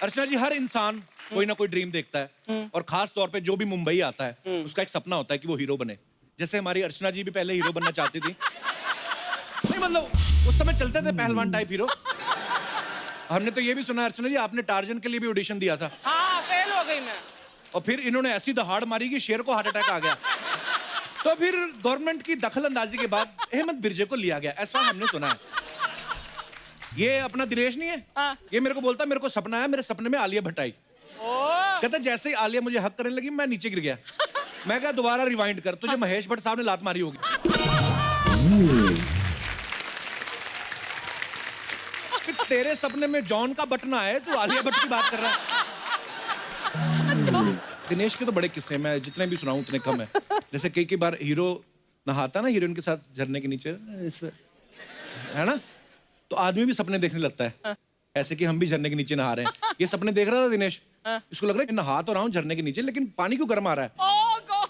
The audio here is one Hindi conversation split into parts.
अर्चना जी, हर इंसान कोई ना कोई ड्रीम देखता है और खास तौर पे जो भी मुंबई आता है उसका एक सपना होता है कि वो हीरो बने। जैसे हमारी अर्चना जी भी पहले हीरो बनना चाहती थी। नहीं मतलब उस समय चलते थे पहलवान टाइप हीरो। हमने तो ये भी सुना अर्चना जी आपने टार्जन के लिए भी ऑडिशन दिया था। हाँ, फेल हो गई मैं। और फिर इन्होंने ऐसी दहाड़ मारी कि शेर को हार्ट अटैक आ गया। तो फिर गवर्नमेंट की दखल अंदाजी के बाद अहमद बिरजे को लिया गया, ऐसा हमने सुना है। ये अपना दिनेश नहीं है? हाँ। ये मेरे को बोलता मेरे को सपना है, मेरे सपने में आलिया भट्ट आई। कहता जैसे ही आलिया मुझे हक करने लगी मैं नीचे गिर गया। मैं कहा दोबारा रिवाइंड कर, तुझे महेश भट्ट साहब ने लात मारी होगी। तेरे सपने में जॉन का बटना है, तू आलिया भट्ट की बात कर रहा है। दिनेश के तो बड़े किस्से हैं, मैं जितने भी सुनाऊं उतने कम है। जैसे कई बार हीरो नहाता ना हीरोइन के साथ झरने के नीचे, है ना, तो आदमी भी सपने देखने लगता है ऐसे कि हम भी झरने के नीचे नहा रहे हैं। ये सपने देख रहा था दिनेश, इसको लग रहा है कि नहा तो रहा हूं झरने के नीचे, लेकिन पानी क्यों गर्म आ रहा है। Oh God!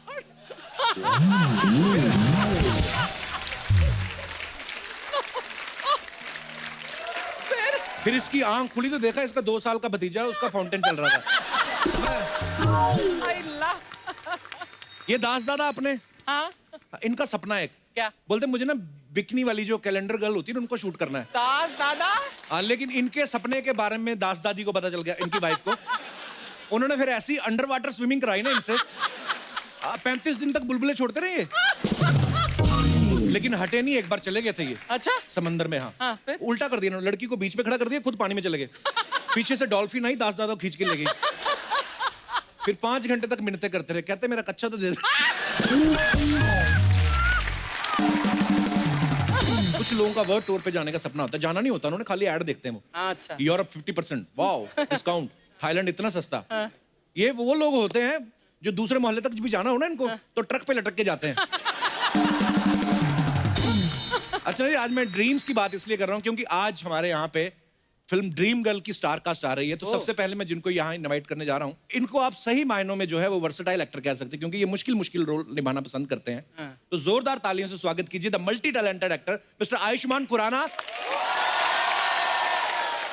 फिर इसकी आंख खुली तो देखा इसका 2 साल का भतीजा है, उसका फाउंटेन चल रहा था। ये दास दादा अपने, हाँ? इनका सपना एक क्या? बोलते मुझे ना बिकनी वाली जो कैलेंडर गर्ल होती है ना उनको शूट करना है। दास दादा? हाँ, लेकिन इनके सपने के बारे में दास दादी को पता चल गया, इनकी वाइफ को। उन्होंने फिर ऐसी अंडर वाटर स्विमिंग कराई ना इनसे, 35 दिन तक बुलबुले छोड़ते रहे ये। लेकिन हटे नहीं, एक बार चले गए थे ये। अच्छा? समंदर में। हाँ, फिर? उल्टा कर दिया इन्होंने, लड़की को बीच में खड़ा कर दिया, खुद पानी में चले गए। पीछे से डॉल्फिन आई, दास दादा को खींच के ले गई। फिर 5 घंटे तक मिन्नतें करते रहे, कहते मेरा कच्चा तो दे दे। कुछ लोगों का वर्ल्ड टूर पे जाने का सपना होता है, जाना नहीं होता, उन्होंने खाली ऐड देखते हैं वो। अच्छा। यूरोप 50%, वाओ डिस्काउंट, थाईलैंड इतना सस्ता। ये वो लोग होते हैं जो दूसरे मोहल्ले तक भी जाना हो ना इनको, तो ट्रक पे लटक के जाते हैं। अच्छा जी, आज मैं ड्रीम्स की बात इसलिए कर रहा हूं क्योंकि आज हमारे यहाँ पे फिल्म ड्रीम गर्ल की स्टार कास्ट आ रही है। तो सबसे पहले मैं जिनको यहाँ इनवाइट करने जा रहा हूँ, इनको आप सही मायनों में जो है वो वर्सेटाइल एक्टर कह सकते हैं, क्योंकि ये मुश्किल रोल निभाना पसंद करते हैं। तो जोरदार तालियों से स्वागत कीजिए the multi talented actor mister Ayushmann Khurrana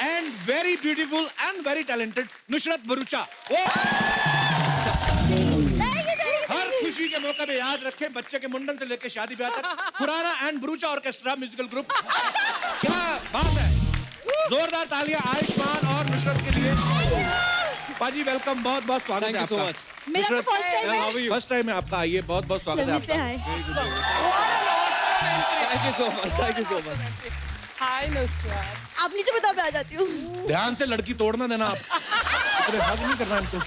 and very beautiful and very talented Nushrratt Bharuccha. हर खुशी के मौके पे याद रखें, बच्चे के मुंडन से लेकर शादी ब्याह तक Khurana and Bharucha orchestra musical group. क्या बात है, जोरदार तालियां आयुष्मान और नुसरत के लिए। पाजी वेलकम, बहुत बहुत स्वागत है आपका। मेरा फर्स्ट टाइम है। फर्स्ट टाइम है आपका, आइए, बहुत बहुत स्वागत है आपका। Thank you so much. Hi Nushrratt. आप नीचे बताओ, मैं आ जाती हूँ। ध्यान से लड़की तोड़ना देना आप, इतने हग नहीं करना इनको।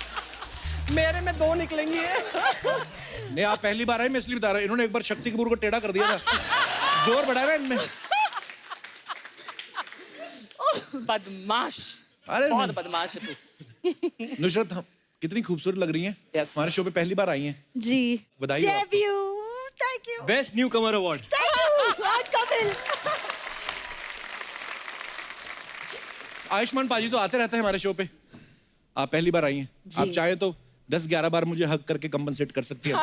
मेरे में 2 निकलेंगी। नहीं, आप पहली बार आए, मैं इसलिए बता रहा हूँ। इन्होंने एक बार शक्ति कपूर को टेढ़ा कर दिया था, जोर बढ़ा रहा है इनमें। बदमाश, अरे बहुत बदमाश है तू। नुसरत, हम कितनी खूबसूरत लग रही हैं। Yes. हमारे शो पे पहली बार आई हैं। जी, बधाई हो आपको। Debut. Thank you. Best new Qamar award. Thank you. आज कपिल। आयुष्मान पाजी तो आते रहते हैं हमारे शो पे, आप पहली बार आई हैं। आप चाहे तो 10-11 बार मुझे हक करके कंपनसेट कर सकती हैं।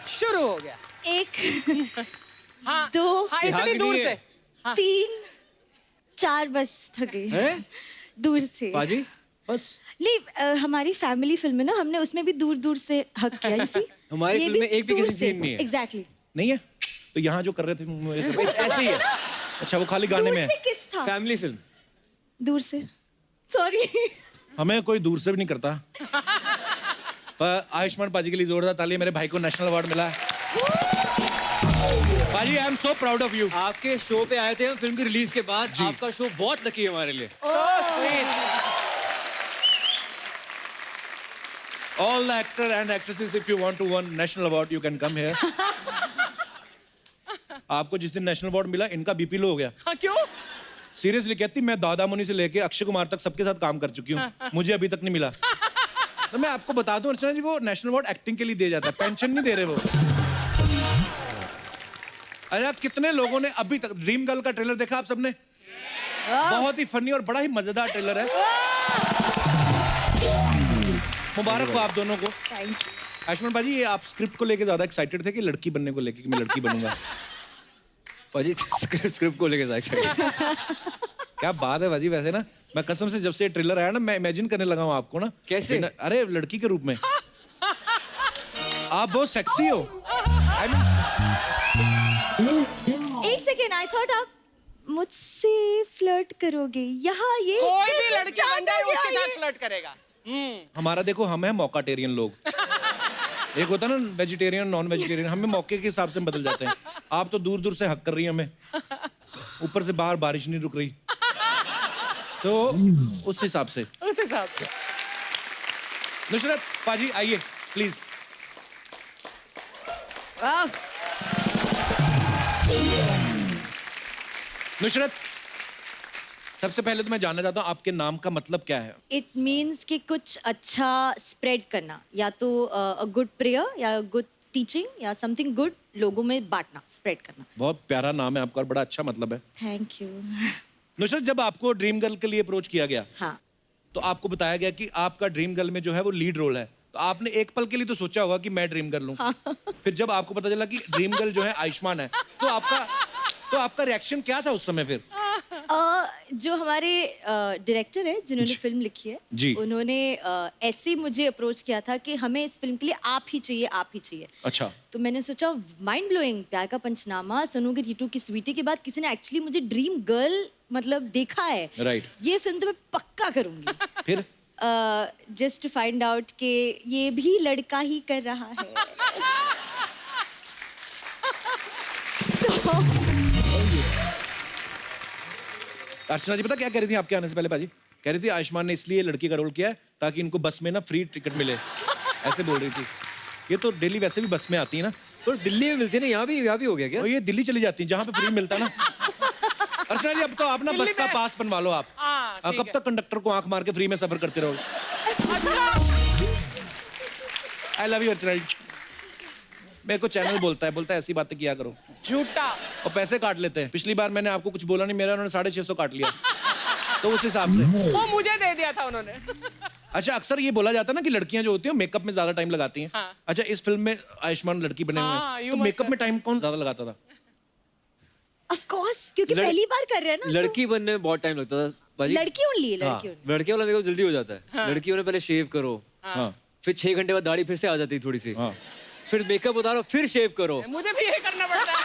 शुरू हो गया। 1 हाँ, 2 हाँ, यहाँ इतनी की दूर नहीं से। है। 3 4 बस थक गई हैं? दूर से। पाजी बस नहीं, हमारी फैमिली फिल्म है ना, हमने उसमें भी दूर दूर से हक किया। You see? हमारी ये फिल्म में एक भी दूर किसी से। सीन नहीं है। Exactly. नहीं है तो यहाँ जो कर रहे थे ऐसे ही है, अच्छा, वो खाली गाने दूर में है। से किस था? Family film. दूर से। सॉरी। हमें कोई दूर से भी नहीं करता। पर आयुष्मान पाजी के लिए जोरदार ताली। मेरे भाई को नेशनल अवार्ड मिला है। पाजी, I am so proud of you. आपके शो पे आए थे हम फिल्म की रिलीज के बाद। आपका शो बहुत लकी है हमारे लिए। So sweet. All the actor and actresses, if you want to win national award, you can come here. आपको जिस दिन नेशनल अवार्ड मिला, इनका बीपी लो हो गया। हाँ, क्यों? सीरियसली कहती, मैं दादा मुनि से लेके अक्षय कुमार तक सबके साथ काम कर चुकी हूँ, मुझे अभी तक नहीं मिला। तो मैं आपको बता दूं अर्चना जी, वो नेशनल अवार्ड एक्टिंग के लिए दिया जाता है, पेंशन नहीं दे रहे वो। अरे आप कितने लोगों ने अभी तक ड्रीम गर्ल का ट्रेलर देखा आप सबने? बहुत ही फनी और बड़ा ही मजेदार ट्रेलर है। मुबारक हो आप दोनों को। आयुष्मान भाजी, ये आप स्क्रिप्ट को लेके ज्यादा एक्साइटेड थे कि लड़की बनने को लेके कि मैं लड़की बनूंगा? पाजी स्क्रिप्ट को लेके जाए। क्या बात है भाजी, वैसे ना मैं कसम से जब से ट्रेलर आया ना मैं इमेजिन करने लगा हूँ आपको ना। कैसे? अरे लड़की के रूप में आप बहुत सेक्सी हो। I mean, एक सेकेंड, आई थॉट आप मुझसे फ्लर्ट करोगे। यहाँ ये कोई भी कैसे लड़की start बन जाए हो गया उसके ये? साथ फ्लर्ट करेगा। हमारा देखो हम हैं मौकाटेरियन लोग। एक होता है ना वेजिटेरियन नॉन वेजिटेरियन, हमें मौके के हिसाब से बदल जाते हैं। आप तो दूर दूर से हक कर रही हैं हमें, ऊपर से बाहर बारिश नहीं रुक रही, तो उस हिसाब से। उस हिसाब से नुसरत पाजी आइए प्लीज। नुसरत सबसे पहले तो मैं जानना चाहता हूँ आपके नाम का मतलब क्या है? इट मीन्स कि कुछ अच्छा स्प्रेड करना, या तो अ गुड प्रेयर या गुड टीचिंग या समथिंग गुड लोगों में बांटना, स्प्रेड करना। बहुत प्यारा नाम है आपका और बड़ा अच्छा मतलब है। Thank you. नुसरत जब आपको ड्रीम गर्ल के लिए अप्रोच किया गया हाँ, तो आपको बताया गया कि आपका ड्रीम गर्ल में जो है वो लीड रोल है, तो आपने एक पल के लिए तो सोचा होगा कि मैं ड्रीम गर्ल हूँ। फिर जब आपको पता चला कि ड्रीम गर्ल जो है आयुष्मान है, तो आपका रिएक्शन क्या था उस समय फिर? जो हमारे डायरेक्टर है जिन्होंने फिल्म लिखी है, जी। उन्होंने ऐसे मुझे अप्रोच किया था कि हमें इस फिल्म के लिए आप ही चाहिए, आप ही चाहिए। अच्छा। तो मैंने सोचा माइंड ब्लोइंग, प्यार का पंचनामा, सोनू के टीटू की स्वीटी के बाद किसी ने एक्चुअली मुझे ड्रीम गर्ल मतलब देखा है। राइट। ये फिल्म तो मैं पक्का करूंगी। फिर जस्ट टू फाइंड आउट कि ये भी लड़का ही कर रहा है। अर्चना जी पता क्या कह रही थी आपके आने से पहले पाजी? कह रही थी आयुष्मान ने इसलिए लड़की का रोल किया है ताकि इनको बस में ना फ्री टिकट मिले, ऐसे बोल रही थी। ये तो दिल्ली वैसे भी बस में आती है ना, और दिल्ली में मिलती है ना, यहाँ भी हो गया क्या? और ये दिल्ली चली जाती है जहाँ पे फ्री मिलता है ना। अर्चना जी अब तो आप ना बस का पास बनवा लो आप। हाँ, ठीक कब तक कंडक्टर को आंख मार के फ्री में सफर करते रहोगे? आई लव यू अर्चना जी। मेरे को चैनल बोलता है ऐसी बातें किया करो। झूठा। और पैसे काट लेते हैं। पिछली बार मैंने आपको कुछ बोला नहीं, मेरा उन्होंने 650 काट लिया। तो उस हिसाब से वो मुझे दे दिया था उन्होंने। अच्छा, अक्सर ये बोला जाता है ना कि लड़कियां जो होती हैं मेकअप में ज्यादा टाइम लगाती हैं। हाँ। अच्छा, इस फिल्म में आयुष्मान लड़की बने हुए हाँ, हैं, you तो must मेकअप have. में टाइम कौन ज्यादा लगाता था? ऑफ कोर्स, क्योंकि लड़- पहली बार कर रहे हैं ना। लड़की बनने में बहुत टाइम लगता था तो बाजी। लड़की ओनली है, हाँ, लड़की only। लड़के वाला मेकअप जल्दी हो जाता है। लड़कियों ने पहले शेव करो, हाँ फिर 6 घंटे बाद दाढ़ी फिर से आ जाती है थोड़ी सी, हाँ। फिर मेकअप उतारो, फिर शेव करो। मुझे भी ये करना पड़ता है।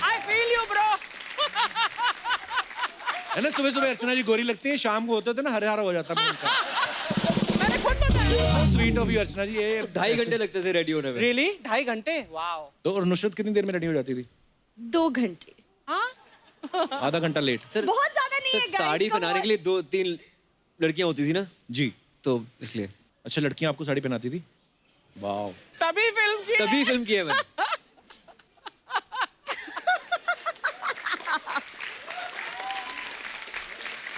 I feel you, bro. है ना, सुबह सुबह अर्चना जी गोरी लगती है, शाम को होते थे ना हरे हरा हो जाता है। मैंने खुद बताया। स्वीट ऑफ यू अर्चना जी। ये 2.5 घंटे लगते थे रेडी होने में। Really? 2.5 घंटे? Wow. तो और नुसरत कितनी देर में रेडी हो जाती थी? 2 घंटे। हाँ? आधा घंटा लेट। सर बहुत ज्यादा नहीं है सर, guys, साड़ी come पहनाने on। के लिए 2-3 लड़कियां होती थी ना, जी। तो इसलिए अच्छा, लड़कियां आपको साड़ी पहनाती थी? वाह। तभी फिल्म की। तभी फिल्म की है मैंने।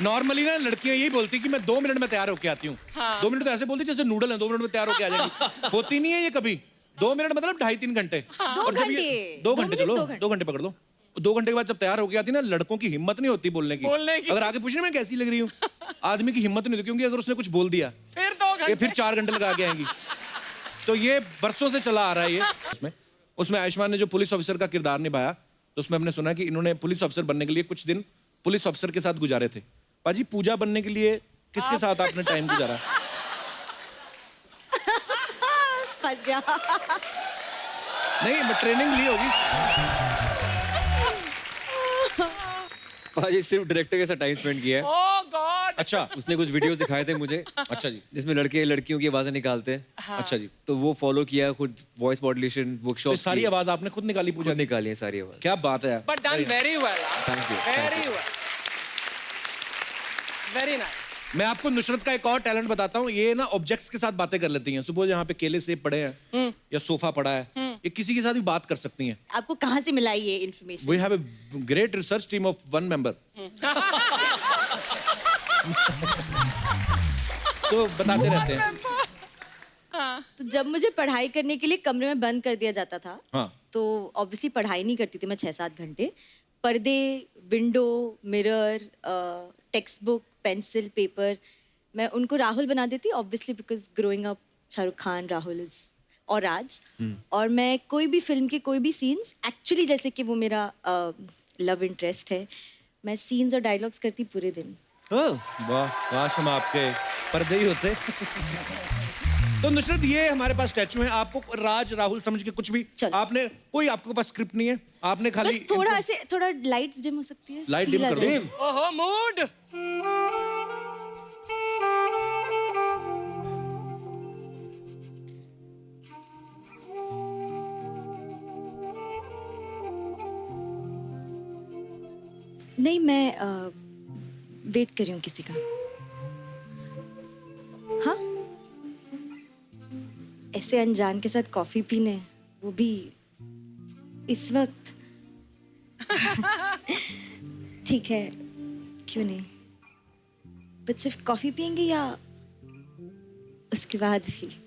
नॉर्मली ना लड़कियां यही बोलती कि मैं 2 मिनट में तैयार होके आती हूँ। हाँ। 2 मिनट तो ऐसे बोलती जैसे नूडल है, 2 मिनट में तैयार होके आ जाएगी। होती नहीं है ये कभी। 2 मिनट मतलब 2.5-3 घंटे। 2 और जब ये- घंटे। 2 2 घंटे मिनट, चलो, 2 घंटे। 2 घंटे पकड़ लो। 2 घंटे के बाद जब तैयार होके आती है ना, लड़कों की हिम्मत नहीं होती बोलने की। अगर आगे पूछने मैं कैसी लग रही हूँ, आदमी की हिम्मत नहीं होती, क्योंकि अगर उसने कुछ बोल दिया फिर 2 ये घंटे। फिर 4 घंटे लगा के आएंगी। तो ये बरसों से चला आ रहा है ये। उसमें आयुष्मान ने जो पुलिस ऑफिसर का किरदार निभाया, तो उसमें हमने सुना कि इन्होंने पुलिस ऑफिसर बनने के लिए कुछ दिन पुलिस ऑफिसर के साथ गुजारे थे। पाजी, पूजा बनने के लिए किसके साथ आपने टाइम गुजारा? फंस गया। नहीं, ट्रेनिंग ली होगी। बाजी सिर्फ डायरेक्टर के साथ टाइम स्पेंड किया है। Oh God. अच्छा। उसने कुछ वीडियोस दिखाए थे मुझे, अच्छा जी। जिसमें लड़के लड़कियों की आवाजें निकालते हैं, हाँ। अच्छा जी। तो वो फॉलो किया, खुद वॉइस मॉड्यूलेशन तो वर्कशॉप सारी आवाज आपने खुद निकाली पूजा खुद की? निकाली है सारी आवाज। क्या बात है यार। But done very well. Thank you, thank Very you. well. Very nice. मैं आपको नुसरत का एक और टैलेंट बताता हूँ। ये ना ऑब्जेक्ट्स के साथ बातें कर लेती हैं। सुबह यहाँ पे केले सेब पड़े हैं या सोफा पड़ा है, ये किसी के साथ भी बात कर सकती हैं। आपको कहाँ से मिला ये information? We have a great research team of 1 member. तो बताते रहते हैं। तो जब मुझे पढ़ाई करने के लिए कमरे में बंद कर दिया जाता था, हाँ। तो ऑब्वियसली पढ़ाई नहीं करती थी मैं 6-7 घंटे। पर्दे, window, mirror, text book, pencil, paper, मैं उनको राहुल बना देती, obviously because growing up Shahrukh Khan, Rahul is और राज। और मैं कोई भी फिल्म के कोई भी सीन्स, एक्चुअली जैसे कि वो मेरा लव इंटरेस्ट है, मैं सीन्स और डायलॉग्स करती पूरे दिन। वाह काश हम आपके पर्दे ही होते। तो नुसरत ये हमारे पास स्टैचू है, आपको राज राहुल समझ के कुछ भी चलो। आपने कोई आपके पास स्क्रिप्ट नहीं है, आपने खाली बस थोड़ा ऐसे थोड़ा लाइट्स डिम हो सकती है। लाइट Feel डिम आ कर जाए। दो। ओहो मूड। नहीं, मैं वेट कर रही हूँ किसी का। हाँ, ऐसे अनजान के साथ कॉफी पीने, वो भी इस वक्त। ठीक है, क्यों नहीं, बट सिर्फ कॉफी पियेंगे या उसके बाद भी?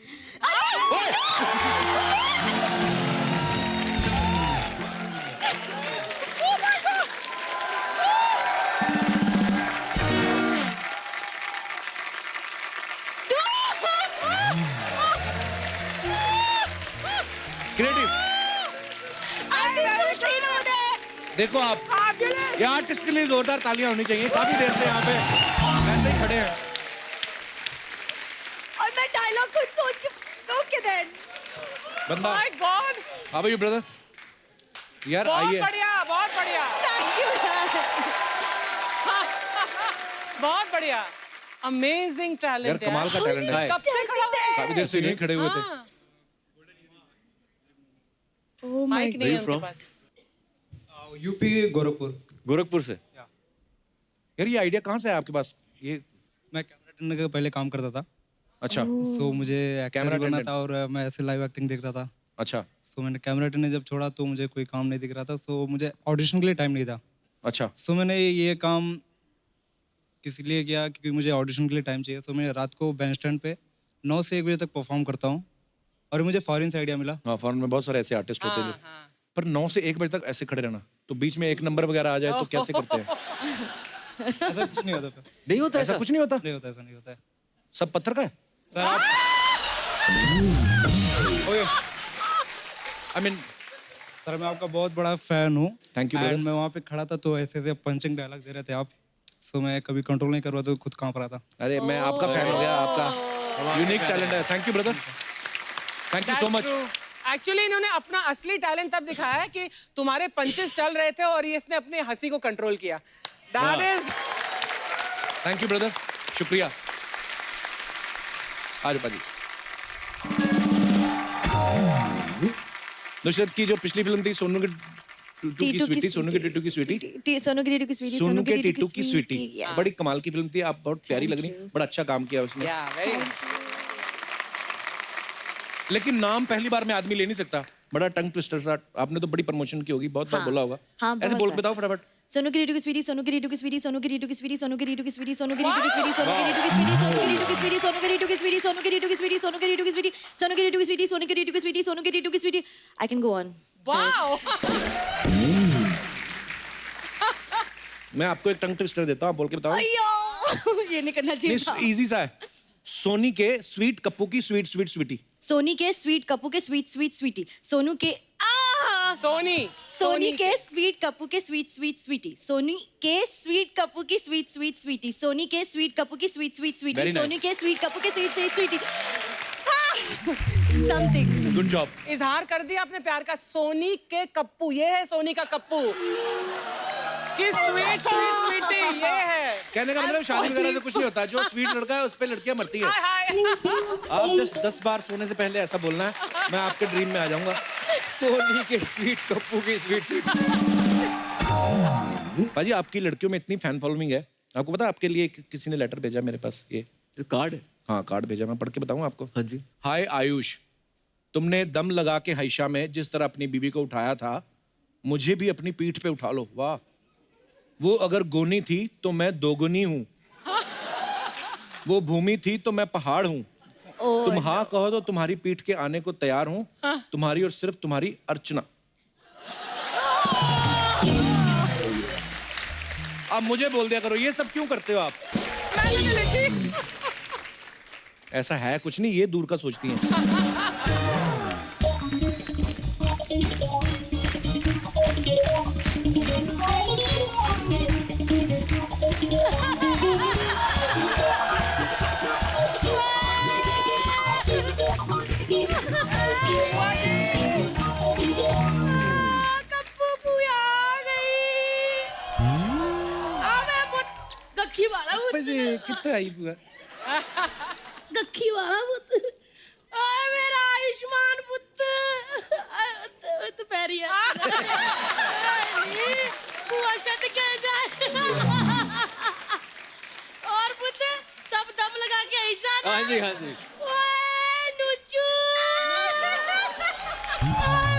क्रिएटिव देखो आप, Fabulous. ये आर्टिस्ट के लिए जोरदार तालियां होनी चाहिए, काफी देर से यहाँ पे वैसे ही खड़े हैं। और मैं डायलॉग खुद सोच के ओके देन। बंदा My God. How are you brother? यार बहुत आइए। बढ़िया, बहुत बढ़िया, थैंक यू बहुत बढ़िया। अमेजिंग यार टैलेंट कमाल का टैलेंट है, कब से खड़ा हुआ है? काफी देर से नहीं खड़े हुए थे। हाँ, ओह माय माइक नहीं है उनके पास। यूपी गोरखपुर। गोरखपुर से यार ये आइडिया कहाँ से है आपके पास? ये मैं कैमरा अटेंडेंट का पहले काम करता था, अच्छा सो मुझे कैमरा एक्टर बनना अटेंडेंट। था और मैं ऐसे लाइव एक्टिंग देखता था। अच्छा सो मैंने कैमरा अटेंडेंट जब छोड़ा तो मुझे कोई काम नहीं दिख रहा था, सो मुझे ऑडिशन के लिए टाइम नहीं था। अच्छा सो मैंने ये काम किस लिए किया, क्योंकि मुझे ऑडिशन के लिए टाइम चाहिए। सो मैं रात को बैंड स्टैंड पे 9 से 1 बजे तक परफॉर्म करता हूँ और मुझे फॉरेन से आइडिया मिला। हाँ फॉरेन में बहुत सारे ऐसे आर्टिस्ट होते हैं जो, हाँ। पर 9 से 1 बजे तक ऐसे खड़े रहना, तो बीच में एक नंबर वगैरह आ जाए तो कैसे करते हैं? ऐसा कुछ नहीं होता फिर, नहीं होता ऐसा कुछ नहीं होता, नहीं होता, ऐसा नहीं होता है सब पत्थर का है। सर। आप आई मीन सर मैं आपका बहुत बड़ा फैन हूँ। Thank you, brother. And मैं वहाँ पे खड़ा था तो ऐसे ऐसे पंचिंग डायलॉग दे रहे थे आप, सो मैं कभी कंट्रोल नहीं कर रहा तो खुद कांप रहा था। अरे मैं आपका फैन हो गया, आपका यूनिक टैलेंट है। Thank you brother, thank you so much. Actually इन्होंने अपना असली टैलेंट तब दिखाया है कि तुम्हारे पंचेस चल रहे थे और ये इसने अपनी हंसी को कंट्रोल किया। That is thank you brother, शुक्रिया। आज पाजी नुसरत की जो पिछली फिल्म थी सोनू की टूटू की स्वीटी, सोनू की टिट्टू की स्वीटी, सोनू की टिट्टू की स्वीटी, सोनू के टिट्टू की स्वीटी, yeah. बड़ी कमाल की फिल्म थी। आप बहुत प्यारी लग रही, बड़ा अच्छा काम किया उसने। yeah, very लेकिन नाम पहली बार में आदमी ले नहीं सकता, बड़ा टंग ट्विस्टर सा। आपने तो बड़ी प्रमोशन की होगी, बहुत बार बोला होगा। हाँ, ऐसे बहुत बोल बार। के बताओ फटाफट। सोनू की टिट्टू की स्वीटी, सोनू की टिट्टू की स्वीटी, सोनू की टिट्टू की स्वीटी, सोनू की टिट्टू की स्वीटी, सोनू की टिट्टू की स्वीटी, सोनू की टिट्टू की स्वीटी, सोनू की टिट्टू की स्वीटी, सोनू की टिट्टू की स्वीटी, सोनू की टिट्टू की स्वीटी, सोनू की टिट्टू की स्वीटी, सोनू की टिट्टू की स्वीटी, सोनू की टिट्टू की स्वीटी, सोनू की टिट्टू की sweetie. I can go on. wow. मैं आपको एक टंग ट्विस्टर देता हूँ, आप बोल के बताओ। ये नहीं करना चाहिए था। नहीं इजी सा है। सोनी के स्वीट कप्पू की स्वीट स्वीट स्वीटी, सोनी के स्वीट कप्पू के स्वीट स्वीट स्वीटी, सोनू के सोनी सोनी के स्वीट कप्पू के स्वीट स्वीट स्वीटी, सोनी के स्वीट कप्पू की स्वीट स्वीट स्वीटी, सोनी के स्वीट कप्पू की sweet sweet Very sweetie, nice. Soni के स्वीट कप्पू के sweet sweet sweetie. Something. Good job. इजहार कर दिया अपने प्यार का। सोनी के कप्पू, ये है सोनी का कप्पू कि स्वीट स्वीट स्वीटी, ये है। कहने का मतलब शादी वगैरह से कुछ नहीं होता, जो स्वीट लड़का है उस पे लड़कियां मरती है। हाय हाय। आप जस्ट 10 बार सोने से पहले ऐसा बोलना है, मैं आपके ड्रीम में आ जाऊंगा। सोनी के स्वीट कप्पू की स्वीट स्वीट। भाजी आपकी लड़कियों में इतनी फैन फॉलोइंग है, आपको पता है आपके लिए किसी ने लेटर भेजा मेरे पास, ये कार्ड। हाँ कार्ड भेजा, मैं पढ़ के बताऊं आपको। हाँ जी। हाय आयुष, तुमने दम लगा के हाइशा में जिस तरह अपनी बीवी को उठाया था, मुझे भी अपनी पीठ पे उठा लो। वाह, वो अगर गोनी थी तो मैं दोगुनी हूँ, वो भूमि थी तो मैं पहाड़ हूँ, तुम हाँ कहो तो तुम्हारी पीठ के आने को तैयार हूँ, तुम्हारी और सिर्फ तुम्हारी अर्चना। अब मुझे बोल दिया करो, ये सब क्यों करते हो आप? ऐसा है कुछ नहीं, ये दूर का सोचती हैं। कप्पू भूया आ गई मैं बहुत गक्खी वाला कितने आई बुआ? गक्खी वाला पुत मेरा आयुष्मान पुत तो पैरी है बुआ शत कह जाए और पुत सब दम लगा के ऐसा ना हाँ जी हाँ जी ओए नुचू आए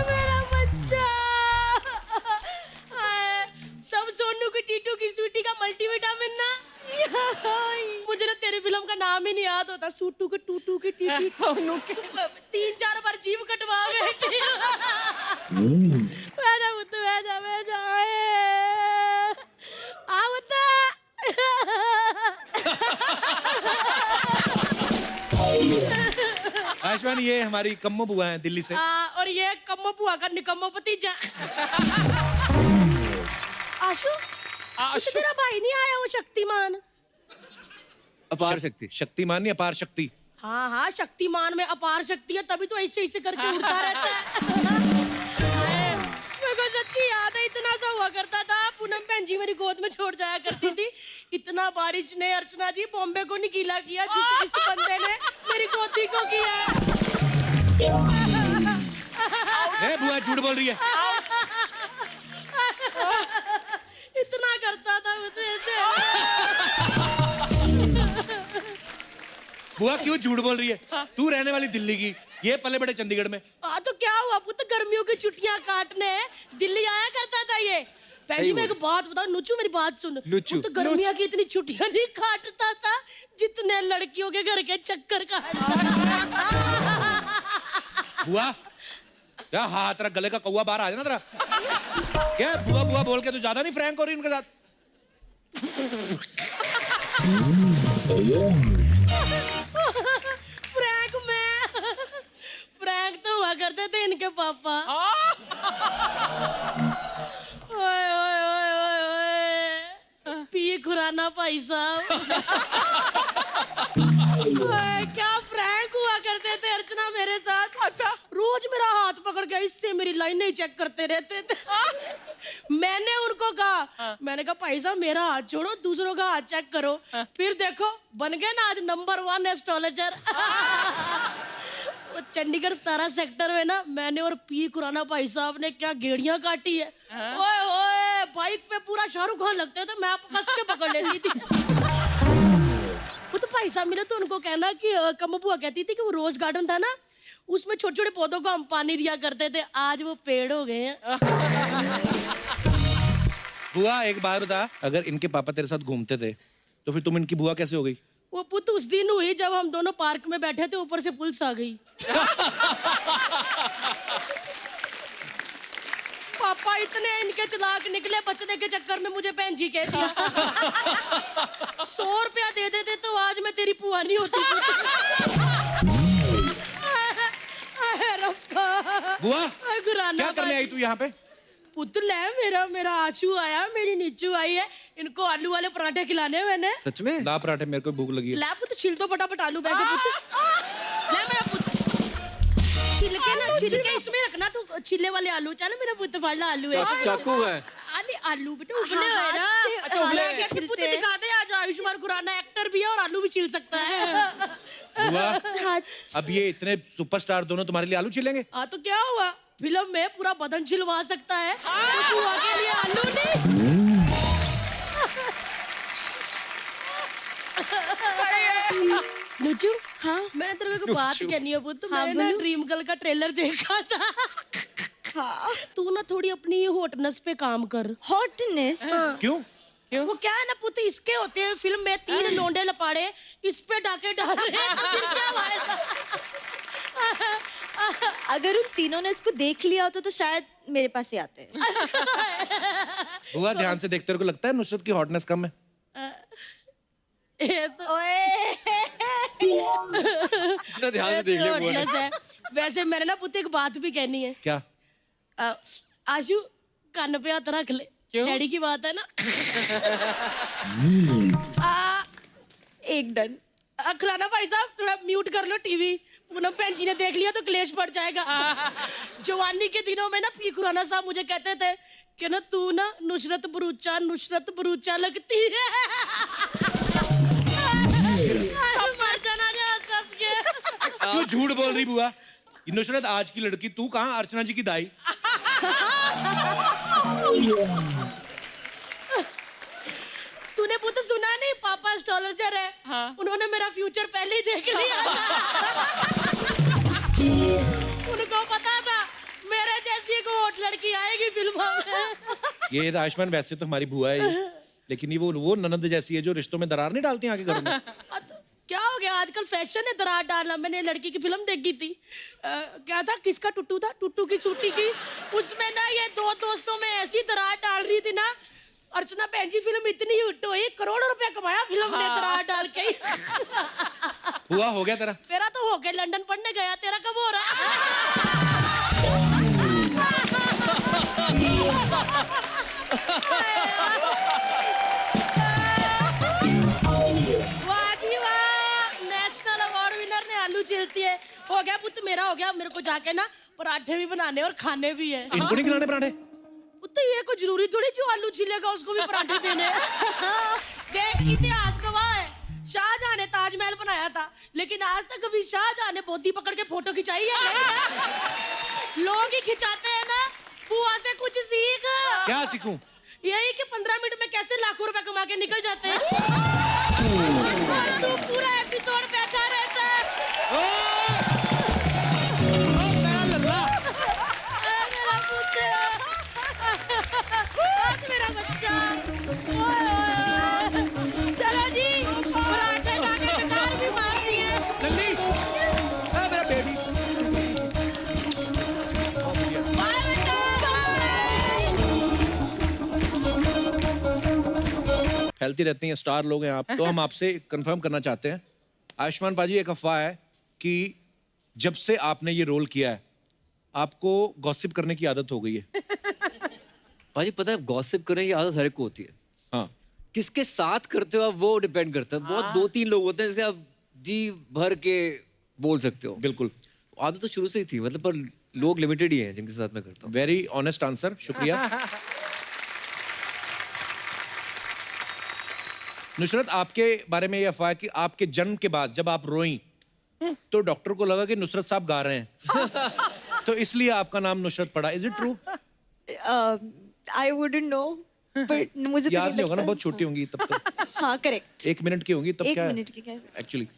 मेरा बच्चा आए, सब सोनू की टीटू की स्वीटी का मल्टीविटामिन ना मुझे ना तेरी फिल्म का नाम ही नहीं याद होता सूटू के टूटू की टीटी सोनू के 3-4 बार जीव कटवा बैठी बैजा पुत बैजा आ बता आयुष्मान, ये हमारी कम्मो बुआ है दिल्ली से। और ये कम्मो बुआ का निकम्मो भतीजा आशु आशु। तेरा भाई नहीं आया वो शक्तिमान अपार शक्ति शक्तिमान नहीं, अपार शक्ति। हाँ शक्तिमान में अपार शक्ति है तभी तो ऐसे करके उड़ता रहता है मेरे को सच्ची याद है इतना सा हुआ करता था पूनम बहन जी मेरी गोद में छोड़ जाया करती थी इतना बारिश ने अर्चना जी बॉम्बे को नहीं गीला किया जिस बंदे ने मेरी गोदी को किया है बुआ झूठ बोल रही है। इतना करता था मुझे ऐसे बुआ क्यों झूठ बोल रही है? तू रहने वाली दिल्ली की, ये पले बड़े चंडीगढ़ में। हाँ तो क्या हुआ पुत्र गर्मियों की छुट्टियां काटने दिल्ली आया करता था ये बहन जी मैं एक बात बताऊं नुचू मेरी बात सुन नुचू। तो गर्मियों की इतनी छुट्टियां नहीं काटता था जितने लड़कियों के घर के चक्कर काटता था बुआ क्या हाथ तेरा गले का कौवा बाहर आ जाना तेरा। क्या बुआ बुआ बोल के तू ज्यादा नहीं फ्रैंक हो रही उनके साथ? फ्रैंक तो हुआ करते थे इनके पापा ओए ओए ओए ओए ओए पी खुराना भाई साहब ओए क्या फ्रैंक हुआ करते थे अर्चना मेरे साथ अच्छा। रोज मेरा हाथ पकड़ के इससे मेरी लाइन नहीं चेक करते रहते थे मैंने उनको कहा मैंने कहा भाई साहब मेरा हाथ छोड़ो दूसरों का हाथ चेक करो फिर देखो बन गए ना आज नंबर 1 एस्ट्रोलॉजर वो चंडीगढ़ 17 सेक्टर में ना मैंने और पी खुराना भाई साहब ने क्या गेड़ियां काटी है ओए ओए बाइक पे पूरा शाहरुख खान लगते थे मैं कस के पकड़ लेती थी वो तो भाई साहब मिले तो उनको कहना कि कम्मो बुआ कहती थी कि वो रोज गार्डन था ना उसमें छोटे छोटे पौधों को हम पानी दिया करते थे आज वो पेड़ हो गए हैं बुआ एक बार बता, अगर इनके पापा तेरे साथ घूमते थे तो फिर तुम इनकी बुआ कैसे हो गई? वो पुत उस दिन हुई जब हम दोनों पार्क में बैठे थे ऊपर से पुलिस आ गई पापा इतने इनके चालाक निकले बचने के चक्कर में मुझे बहन जी कह दिया 100 रुपया दे देते तो आज मैं तेरी पुआ नहीं होती बुआ क्या करने आई तू यहाँ पे? पुत्र ले मेरा आशू आया मेरी नीचू आई है इनको आलू वाले पराठे खिलाने मैंने सच में ला पराठे, मेरे को भूख लगी है। ला पुत्र छिल तो फटाफट आलू बैठे पुत्र ले मेरा पुत्र छिल के इसमें रखना तो छिले वाले आलू चल मेरा पुत्र वाला आलू है चाकू है आलू बेटा उबले हुए ना अच्छा, उबले हुए अच्छा पुत्र दिखा दे आज आयुष्मान खुराना एक्टर भी है और आलू भी छिल सकता है बुआ अब ये इतने सुपरस्टार दोनों तुम्हारे लिए आलू छिलेंगे? हाँ तो क्या हुआ फिल्म में पूरा बदन छिलवा सकता है तो बुआ के लिए आलू नहीं नुचू हाँ मैं तेरे को बात कहनी है पुत्र हाँ, मैंने ना बोलो। ड्रीम गर्ल का ट्रेलर देखा था हाँ तू ना थोड़ी अपनी हॉटनेस पे काम कर हॉटनेस क्यों? वो क्या है ना पुत्र इसके होते हैं फिल्म में 3 लोंडे लपाड़े इस पे डाके डाल रहे हैं तो फिर क्या हुआ ऐसा? अगर उन तीनों ने इसको देख लिया होता तो शायद मेरे पास ही आते बुआ ध्यान से देखते, को लगता है नुसरत की हॉटनेस कम है? ये तो इतना ध्यान से देख लिया बुआ ने। hotness है। वैसे मैंने ना पुत्र एक बात भी कहनी है क्या? आशु कान पे हाथ रख ले डैडी की बात है ना एक डन खुराना भाई साहब थोड़ा म्यूट कर लो टीवी पूनम भैन जी ने देख लिया तो क्लेश पड़ जाएगा। जवानी के दिनों में ना पी खुराना साहब मुझे कहते थे कि ना तू ना नुसरत भरूचा लगती है। मर जाना जा हंस के। क्यों झूठ बोल रही बुआ? नुसरत आज की लड़की, तू कहाँ अर्चना जी की दाई? तूने पुत्र सुना नहीं, पापा एस्ट्रोलॉजर है। हाँ। उन्होंने मेरा फ्यूचर पहले ही देख लिया था। उनको पता था मेरे जैसी एक हॉट लड़की आएगी फिल्म में। ये आयुष्मान वैसे तो हमारी बुआ है ये, लेकिन ये वो ननद जैसी है जो रिश्तों में दरार नहीं डालती आके घरों में। तो क्या हो गया, आजकल फैशन है दरार डालना। मैंने लड़की की फिल्म देखी थी, क्या था, किसका टुट्टू था, टुट्टू की छुट्टी की। उसमें ना ये दो दोस्तों में ऐसी दरार डाल रही थी ना, अर्चना भैन जी फिल्म इतनी हिट हुई, करोड़ों रुपया कमाया फिल्म ने दरार डाल के। हुआ हो गया तेरा? मेरा तो हो गया, लंदन पढ़ने गया, तेरा कब हो रहा? वाह जी वाह, नेशनल अवार्ड विनर ने आलू छिलती है। हो गया पुत्र, मेरा हो गया। मेरे को जाके ना पराठे भी बनाने और खाने भी है। इनको नहीं खिलाने पराठे? तो ये कोई जरूरी थोड़ी जो आलू छिलेगा उसको भी पराठे देने। देख, इतिहास गवाह है, शाहजहां ने ताजमहल बनाया था, लेकिन आज तक कभी शाहजहां ने बोधी पकड़ के फोटो खिंचाई है? लोग ही खिंचाते हैं ना। बुआ से कुछ सीख। क्या सीखूं? यही कि 15 मिनट में कैसे लाखों रुपए कमा के निकल जाते हैं। और तू पूरा एपिसोड बैठा रहता है। मेरा पुत्र, मेरा बच्चा। ओए, ओए। चलो जी, पराठे खा के कटार भी मार दिए। नन्नी, मेरा बेबी। बाय बेटा। हेल्थी रहती हैं, स्टार लोग हैं आप, तो हम आपसे कंफर्म करना चाहते हैं, आयुष्मान पाजी, एक अफवाह है कि जब से आपने ये रोल किया है आपको गॉसिप करने की आदत हो गई है। भाजी पता है गॉसिप करने की आदत हर एक को होती है। हाँ, किसके साथ करते हो आप वो डिपेंड करता है। बहुत 2-3 लोग होते हैं जिसके आप जी भर के बोल सकते हो। बिल्कुल। आदत तो शुरू से ही थी, मतलब, पर लोग लिमिटेड ही हैं जिनके साथ मैं करता हूँ। वेरी ऑनेस्ट आंसर, शुक्रिया। नुसरत, आपके बारे में ये अफवाह है कि आपके जन्म के बाद जब आप रोई तो डॉक्टर को लगा कि नुसरत साहब गा रहे हैं। तो इसलिए आपका नाम नुसरत पड़ा। Is it true? I wouldn't know, but मुझे तो याद नहीं नहीं होगा ना, लगता। बहुत छोटी होंगी तब तो। हाँ, करेक्ट। 1 मिनट की होंगी तब। एक क्या मिनट की क्या? एक्चुअली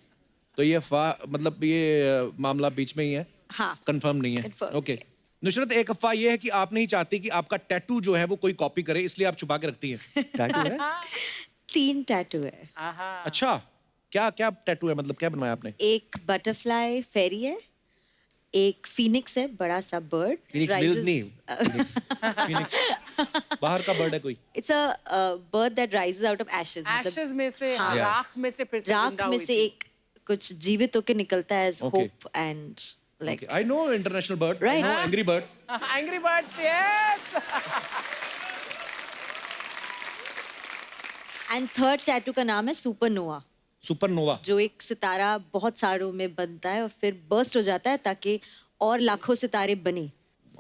तो ये अफवाह, मतलब ये मामला बीच में ही है, हाँ, कंफर्म नहीं है। Confirm ओके नुसरत, एक अफवाह ये है कि आप नहीं चाहती कि आपका टैटू जो है वो कोई कॉपी करे, इसलिए आप छुपा के रखती हैं। टैटू है? 3 टैटू है। अच्छा, क्या क्या टैटू है, मतलब क्या बनवाया आपने? एक बटरफ्लाई फेरी है, एक फीनिक्स है, बड़ा सा बर्ड। Phoenix Mills नहीं, Phoenix। बाहर का बर्ड है कोई? It's a bird that rises out of ashes. Ashes में से, हाँ। राख में से फिर से राख जिंदा में हुई से थी। एक कुछ जीवित होके निकलता है as Okay. Hope and like. I know international birds, Right. Angry Birds. Angry Birds, yes. And third tattoo का नाम है सुपरनोवा, सुपरनोवा। जो एक सितारा बहुत सारों में बनता है और फिर बर्स्ट हो जाता है ताकि और लाखों सितारे बने।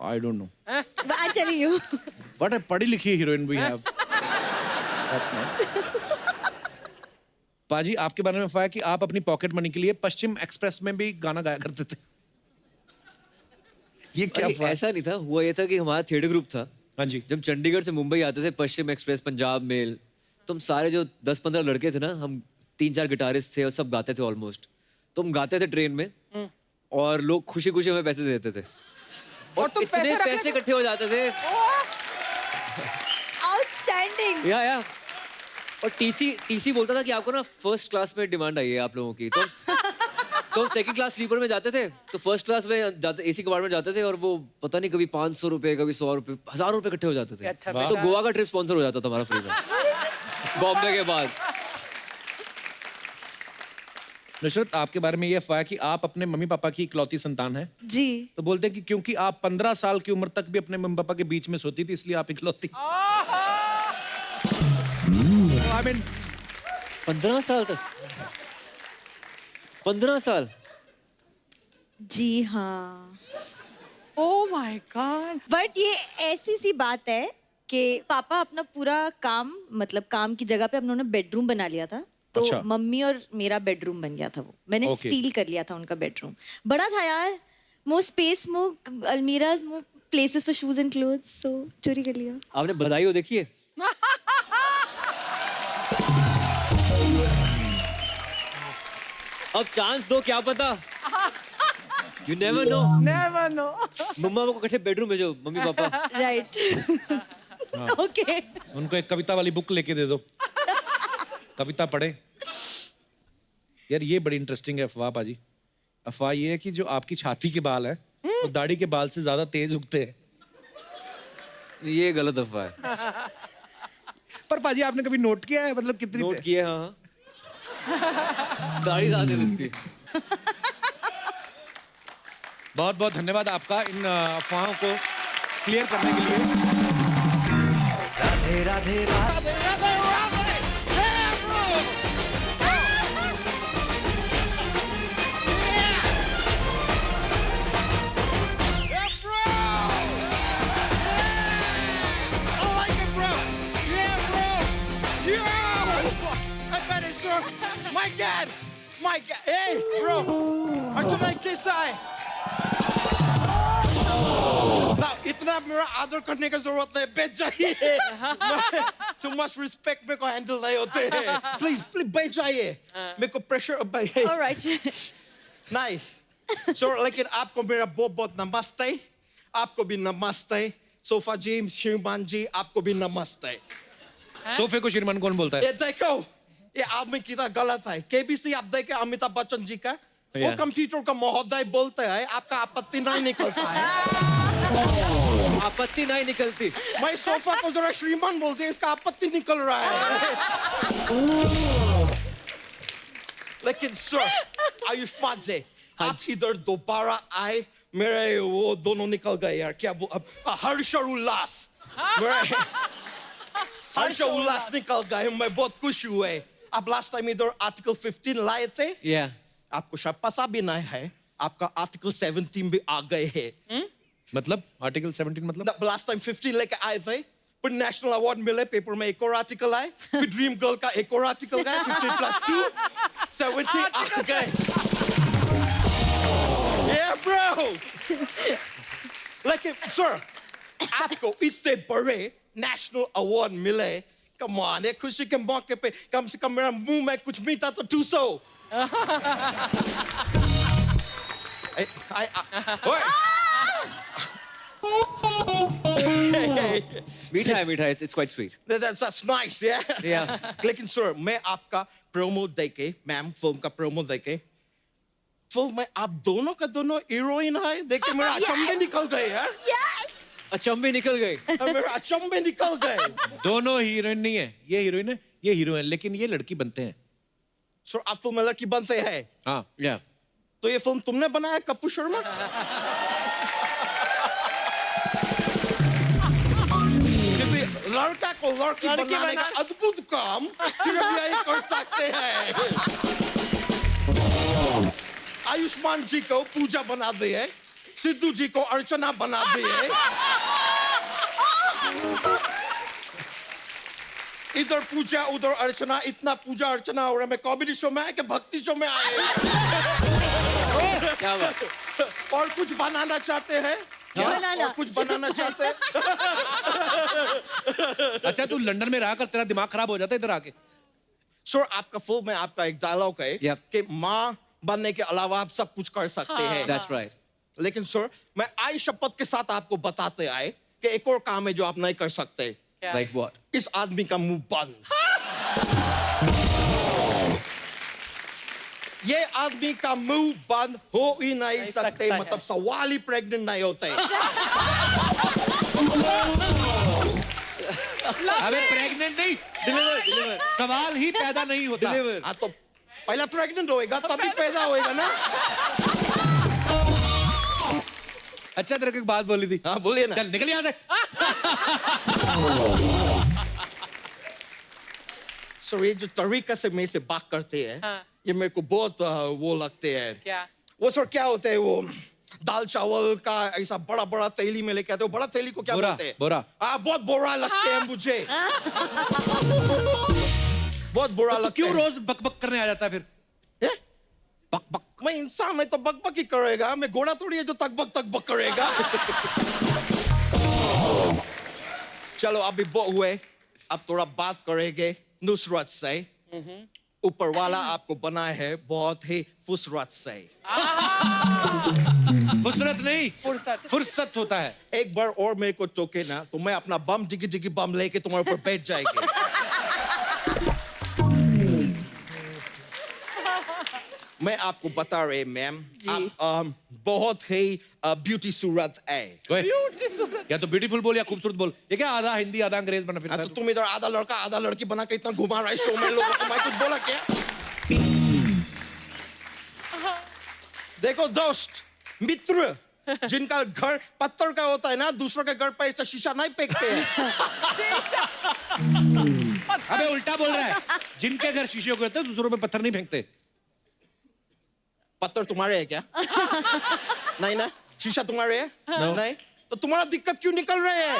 I don't know I tell you. What a पढ़ी लिखी heroine we have. That's nice. Paaji, आपके बारे में अफवाह है कि आप अपनी पॉकेट मनी के लिए पश्चिम एक्सप्रेस में भी गाना गाया करते थे। ये क्या अरे, अफवाह है? ऐसा नहीं था, हुआ ये था कि हमारा थिएटर ग्रुप था। हाँ जी। जब चंडीगढ़ से मुंबई आते थे, पश्चिम एक्सप्रेस, पंजाब मेल, तो हम सारे जो 10-15 लड़के थे ना, हम 3-4 गिटारिस्ट थे और सब गाते थे ऑलमोस्ट। तो हम गाते थे ट्रेन में और लोग खुशी खुशी हमें पैसे देते थे और तुम इतने पैसे रख पैसे लेते? इकट्ठे हो जाते थे। आउटस्टैंडिंग। या और टीसी बोलता था कि आपको ना फर्स्ट क्लास में डिमांड आई है आप लोगों की। तो हम सेकंड क्लास स्लीपर में जाते थे, तो फर्स्ट क्लास में जाते, एसी कंपार्टमेंट जाते थे और वो पता नहीं कभी 500 रुपए, कभी 100 रुपए, 1000 रुपए इकट्ठे हो जाते थे। अच्छा, तो गोवा का ट्रिप स्पॉन्सर हो जाता था हमारा फ्री में बॉम्बे के बाद। नुसरत, आपके बारे में ये अफवाह है कि आप अपने मम्मी पापा की इकलौती संतान हैं। जी। तो बोलते हैं कि क्योंकि आप 15 साल की उम्र तक भी अपने मम्मी पापा के बीच में सोती थी, इसलिए आप इकलौती। आई मीन 15 साल तक? 15 साल? जी हाँ। Oh my God. बट ये ऐसी सी बात है कि पापा अपना पूरा काम मतलब काम की जगह पे उन्होंने बेडरूम बना लिया था, तो अच्छा। मम्मी और मेरा बेडरूम बन गया था वो। मैंने Okay. स्टील कर लिया था उनका बेडरूम। बड़ा था यार, more space, more almirahs, more places for shoes and clothes, so चोरी कर लिया। आपने बधाई हो देखी है? अब चांस दो, क्या पता, you never know. Never know. मम्मा को इकट्ठे बेडरूम भेजो, मम्मी पापा। राइट। ओके। उनको एक कविता वाली बुक लेके दे दो, कविता पढ़े। यार ये बड़ी इंटरेस्टिंग है अफवाह पाजी। अफवाह ये है कि जो आपकी छाती के बाल हैं वो दाढ़ी के बाल से ज्यादा तेज उगते हैं। ये गलत अफवाह है। पर पाजी आपने कभी नोट किया है मतलब कितनी नोट किए, हाँ। दाढ़ी ज्यादा लगती। बहुत बहुत धन्यवाद आपका इन अफवाहों को क्लियर करने के लिए। My God! My God! Hey, bro! Aren't you like this guy? Now, इतना मेरा आदर करने का जरूरत नहीं, बैठ जाइए। Too much respect मेरे को हैंडल नहीं होते हैं। Please, please बैठ जाइए। मेरे को प्रेशर भाई। All right. नहीं, so लेकिन आपको मेरा बहुत बहुत नमस्ते, आपको भी नमस्ते, सोफा जी, श्रीमान जी, आपको भी नमस्ते। सोफे को श्रीमान कौन बोलता है? ये देखो, ये आदमी कितना गलत है। केबीसी आप देखे अमिताभ बच्चन जी का, वो Yeah. कंप्यूटर का महोदय बोलते हैं, आपका आपत्ति नहीं निकलता है। आपत्ति नहीं निकलती। मैं सोफा को जरा श्रीमान बोलते हैं, इसका आपत्ति निकल रहा है। लेकिन सर, आयुष्मान जी, आप इधर दोबारा आए, मेरे वो दोनों निकल गए यार। क्या हर्ष और उल्लास, मेरे हर्ष और उल्लास निकल गए। मैं बहुत खुश हुए। आप लास्ट टाइम इधर आर्टिकल 15 लाए थे, Yeah. आपको शायद पता भी नहीं है, आपका आर्टिकल 17 भी आ गए हैं। मतलब आर्टिकल 17 मतलब? लास्ट टाइम 15 लेके आए थे, फिर नेशनल अवार्ड मिले, पेपर में एक और आर्टिकल आए, फिर ड्रीम गर्ल का एक और आर्टिकल गए, 15+2, 17 आ गए। Yeah, bro! लेकिन सर, आपको इतने बड़े नेशनल अवार्ड मिले, कम ऑन, एक खुशी के मौके पे कम से कम मेरा मुंह में कुछ मीठा तो टूसो। मीठा है, मीठा है, it's quite sweet. That's nice, yeah. Yeah. लेकिन सर, मैं आपका प्रोमो देके, मैम फिल्म का प्रोमो देके, फिल्म में आप दोनों का दोनों हीरोइन है, देख के मेरा अचंभे निकल गए यार। अचंभे निकल गए। मेरा अचंभे निकल गए। दोनों हीरोइन नहीं है, ये हीरोइन है, ये हीरो है, लेकिन ये लड़की बनते हैं। सर, आप फिल्म में लड़की बनते हैं, हाँ। Yeah. तो ये फिल्म तुमने बनाया कपूर शर्मा? क्योंकि लड़का को लड़की बनाने का अद्भुत काम सिर्फ यही कर सकते हैं। आयुष्मान जी को पूजा बना दिए, सिद्धू जी को अर्चना बना दिए, इधर पूजा उधर अर्चना, इतना पूजा अर्चना हो रहा है। मैं कॉमेडी शो में आए कि भक्ति शो में आए? क्या बात? और कुछ बनाना चाहते हैं? बनाना। और कुछ बनाना चाहते हैं? अच्छा तू लंदन में रहा कर, तेरा दिमाग खराब हो जाता है इधर आके। सर, आपका फिल्म में आपका एक डायलॉग है Yep. कि माँ बनने के अलावा आप सब कुछ कर सकते हैं। That's right. लेकिन सर, मैं आई शपथ के साथ आपको बताते आए कि एक और काम है जो आप नहीं कर सकते। Like what? इस आदमी का मुंह बंद। ये आदमी का मुंह बंद हो ही नहीं सकते, सकता है। मतलब सवाल ही प्रेग्नेंट नहीं होते। अबे प्रेग्नेंट नहीं, Deliver. सवाल ही पैदा नहीं होता। Deliver. हाँ, तो पहला प्रेग्नेंट होएगा तभी पैदा होएगा ना। अच्छा तेरे को एक बात बोली थी। हाँ, बोलिए ना। चल निकल यहाँ से। सर, ये जो तरीका से मेरे से बात करते हैं, हाँ। ये मेरे को बहुत वो लगते हैं। क्या? वो सर क्या होते हैं वो दाल चावल का ऐसा बड़ा बड़ा थैली में लेके आते हो, बड़ा थैली को क्या बोरा, बोलते हैं? बोरा। बहुत बोरा लगते हैं मुझे। बहुत बुरा तो लगता क्यों है। रोज बकबक करने आ जाता है फिर? ए? बक बक। मैं इंसान है तो बकबक ही करेगा, मैं घोड़ा थोड़ी है जो तकबक करेगा। चलो अभी बहुत हुए, अब थोड़ा बात करेंगे नुसरत से। ऊपर वाला आपको बनाए है बहुत ही फुसरत से। फुसरत नहीं, फुर्सत। फुर्सत होता है। एक बार और मेरे को टोके ना तो मैं अपना बम डिगी डिगी बम लेके तुम्हारे ऊपर बैठ जाएगी। मैं आपको बता रहे मैम, आप बहुत ही ब्यूटी सूरत है। ओए, Beautiful. या तो ब्यूटीफुल बोल या खूबसूरत बोल। ये क्या आधा हिंदी आधा अंग्रेज बना फिरता तो है? तुम इधर आधा लड़का आधा लड़की बना के इतना घुमा रहा है शो में लोगों को, मैं कुछ बोला क्या? देखो दोस्त मित्र, जिनका घर पत्थर का होता है ना, दूसरों के घर पर ऐसा शीशा नहीं फेंकते हैं। अबे उल्टा बोल रहा है। जिनके घर शीशे के होते हैं दूसरों पे पत्थर नहीं फेंकते। पत्थर तुम्हारे है क्या? नहीं ना, शीशा तुम्हारे है? नहीं, तो तुम्हारा दिक्कत क्यों निकल रहे हैं?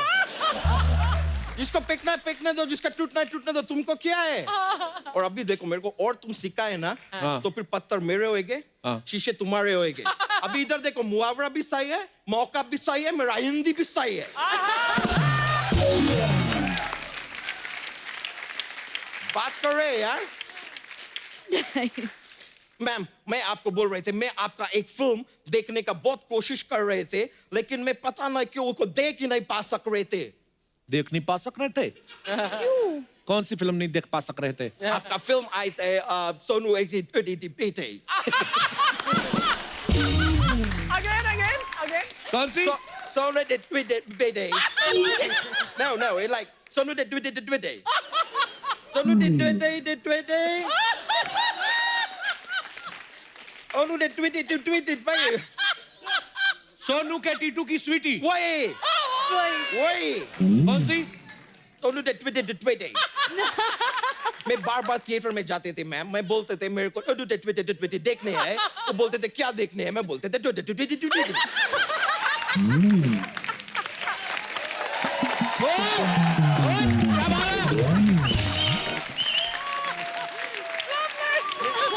जिसको फेंकना है फेंकने दो, जिसका टूटना है टूटने दो, तुमको क्या है? और अभी देखो मेरे को और तुम सिखाए ना, तो फिर पत्थर मेरे होएंगे, शीशे तुम्हारे होएंगे। अभी इधर देखो, मुहावरा भी सही है, मौका भी सही है, मेरा हिंदी भी सही है। बात कर रहे हैं यार। मैम, मैं आपको बोल रहे थे, मैं आपका एक फिल्म देखने का बहुत कोशिश कर रहे थे, लेकिन मैं पता नहीं क्यों उसको देख ही नहीं पा सक रहे थे। देख नहीं पा सक रहे थे? क्यों? कौन सी फिल्म नहीं देख पा सक रहे थे? आपका फिल्म आई थे सोनू ऐसी पीटे। Again. कौन सी? Sono de Twitty. No, it's like Sono de Twitty. Sono de Twitty. Sono de Twitty, भाई। सोनू के टीटू की स्वीटी। वही। कौन सी? Sonu de Twitty. मैं बार थिएटर में जाते थे मैम, मैं बोलते थे मेरे को सोनू de Twitty देखने हैं, वो बोलते थे क्या देखने हैं, मैं बोलते थे Twitty.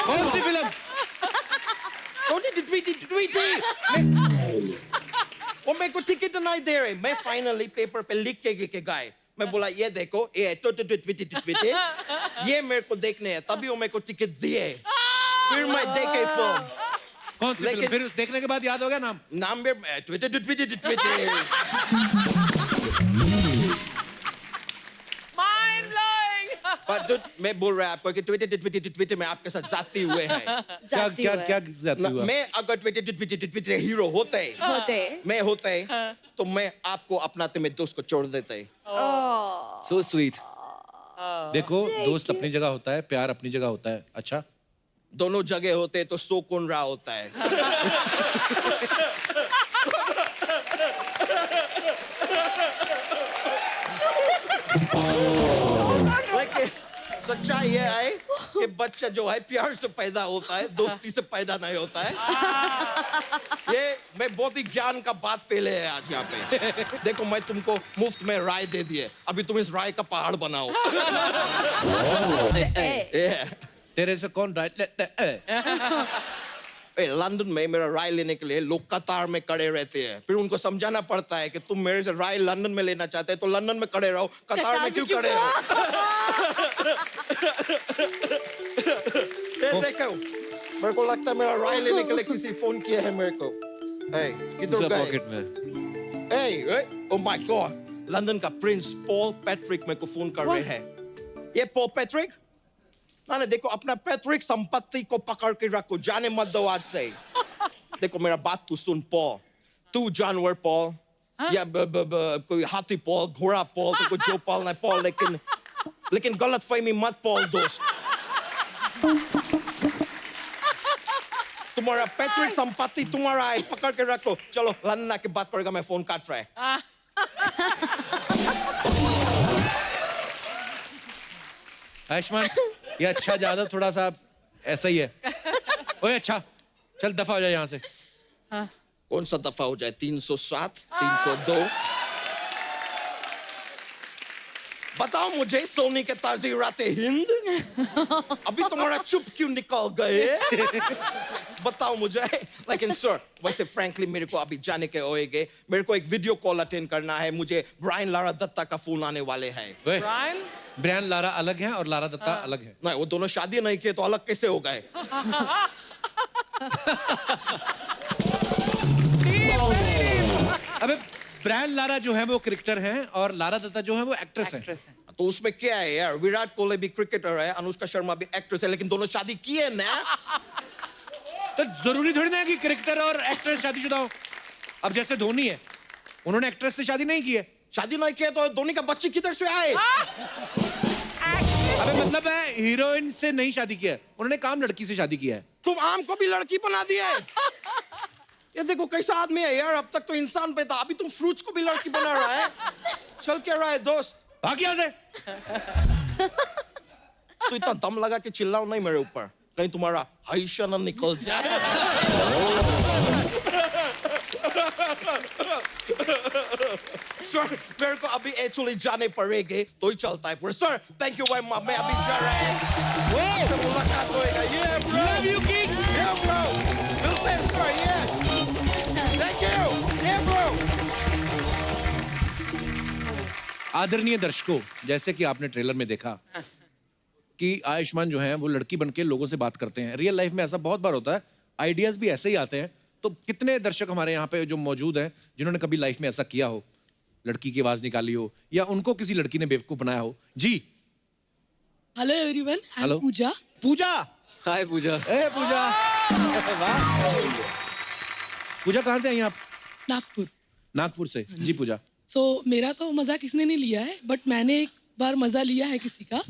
कौन सी फिल्म? Twitty. वो मेरे को टिकट नहीं दे रहे, मैं फाइनली पेपर पे लिख के गए, मैं बोला ये देखो, ये Twitty, ये मेरे को देखने हैं, तभी वो मेरे को टिकट दिए, फिर मैं देखे फिल्म। कौन सी फिल्म? लेकिन- फिर देखने के बाद याद हो गया नाम? नाम में Twitty. Mind blowing. पर मैं बोल रहा आपको कि Twitty में आपके साथ जाती हुए हैं। क्या क्या क्या जाती हुआ? मैं अगर Twitty हीरो होते मैं होते तो मैं आपको अपनाते में दोस्त को छोड़ देते। So sweet. देखो, दोस्त अपनी जगह होता है, प्यार अपनी जगह होता है। अच्छा, दोनों जगह होते तो सो कौन रहा होता है। लेकिन सच्चाई ये है कि बच्चा जो है प्यार से पैदा होता है, दोस्ती से पैदा नहीं होता है। ये मैं बहुत ही ज्ञान का बात पहले है आज यहाँ पे। देखो मैं तुमको मुफ्त में राय दे दिए, अभी तुम इस राय का पहाड़ बनाओ। तेरे से कौन राइट लेता है? लंदन में मेरा राय लेने के लिए लोग कतार में खड़े रहते हैं, फिर उनको समझाना पड़ता है कि तुम मेरे से राय लंदन में लेना चाहते हैं तो लंदन में खड़े रहो, कतार में क्यों खड़े रहो। ये देखो, मेरे को लगता है मेरा राय लेने के लिए किसी फोन किया है मेरे को। किधर दूसरा गए? पॉकेट में। ओह माय गॉड, लंदन का प्रिंस पॉल पैट्रिक मेरे को फोन कर रहे हैं। ये पॉल पैट्रिक, ना देखो अपना पैट्रिक संपत्ति को पकड़ के रखो, जाने मत दो आज से। देखो मेरा बात तू सुन पॉल, तू जानवर पॉल या कोई हाथी पॉल, घोड़ा पॉल, तो जो पॉल ना पॉल, लेकिन गलत फहमी मत पॉल दोस्त। तुम्हारा पैट्रिक संपत्ति तुम्हारा है, पकड़ के रखो। चलो लंदन की बात करेगा, मैं फोन काट रहा है। आयुष्मान, ये अच्छा जादव थोड़ा सा ऐसा ही है। ओए अच्छा, चल दफा हो जाए यहाँ से। कौन सा दफा हो जाए? 307, 302? बताओ मुझे, सोनी के ताजी रातें हिंद, अभी तुम्हारा चुप क्यों निकल गए? बताओ मुझे। लेकिन सर, वैसे फ्रैंकली मेरे को अभी जाने के होएगे, मेरे को एक वीडियो कॉल अटेंड करना है, मुझे ब्रायन लारा दत्ता का फोन आने वाले हैं। ब्रायन ब्रायन लारा अलग है और लारा दत्ता अलग है। नहीं, वो दोनों शादी नहीं किए तो अलग कैसे हो गए? अबे ब्रायन लारा जो है वो क्रिकेटर हैं और लारा दत्ता जो है वो एक्ट्रेस हैं। तो उसमें क्या है यार? विराट कोहली भी क्रिकेटर है, अनुष्का शर्मा भी एक्ट्रेस है, लेकिन दोनों शादी किए ना। तो जरूरी थोड़ी ना है कि क्रिकेटर और एक्ट्रेस शादीशुदा हो। अब जैसे धोनी है, उन्होंने एक्ट्रेस से शादी नहीं की है। शादी नहीं किए तो धोनी का बच्चे किधर से आए? अबे मतलब है हीरोइन से नहीं शादी किया है, उन्होंने काम लड़की से शादी किया है। तुम आम को भी लड़की बना दिया है। ये देखो कैसा आदमी है यार, अब तक तो इंसान पे था, अभी तुम फ्रूट्स को भी लड़की बना रहा है। चल क्या रहा है दोस्त? भाग यहाँ से। तो इतना दम लगा के चिल्लाओ नहीं मेरे ऊपर, कहीं तुम्हारा हाइशा न निकल जाए। सर, मेरे को अभी एक्चुअली जाने पड़ेंगे तो ही चलता है पूरा। सर, थैंक यू भाई, मैं अभी जा रहा है। तो मुलाकात होएगा। ये ब्रो, लव यू किंग। ये ब्रो, मिलते हैं सर। ये थैंक यू। ये ब्रो। आदरणीय दर्शकों, जैसे कि आपने ट्रेलर में देखा कि आयुष्मान जो है वो लड़की बनके लोगों से बात करते हैं। रियल लाइफ में ऐसा बहुत बार होता है, आइडियाज भी ऐसे ही आते हैं। तो कितने दर्शक हमारे यहाँ पे जो मौजूद हैं जिन्होंने कभी लाइफ में ऐसा किया हो, लड़की की आवाज निकाली हो या उनको किसी लड़की ने बेवकूफ बनाया हो? जी हेलो एवरीवन, आई हेलो। एम पूजा। पूजा। हाय पूजा। ए पूजा। वाह। पूजा कहाँ से आई हैं आप? नागपुर। नागपुर से। जी पूजा। मेरा तो मजा किसने नहीं लिया है, बट मैंने एक बार मजा लिया है किसी का।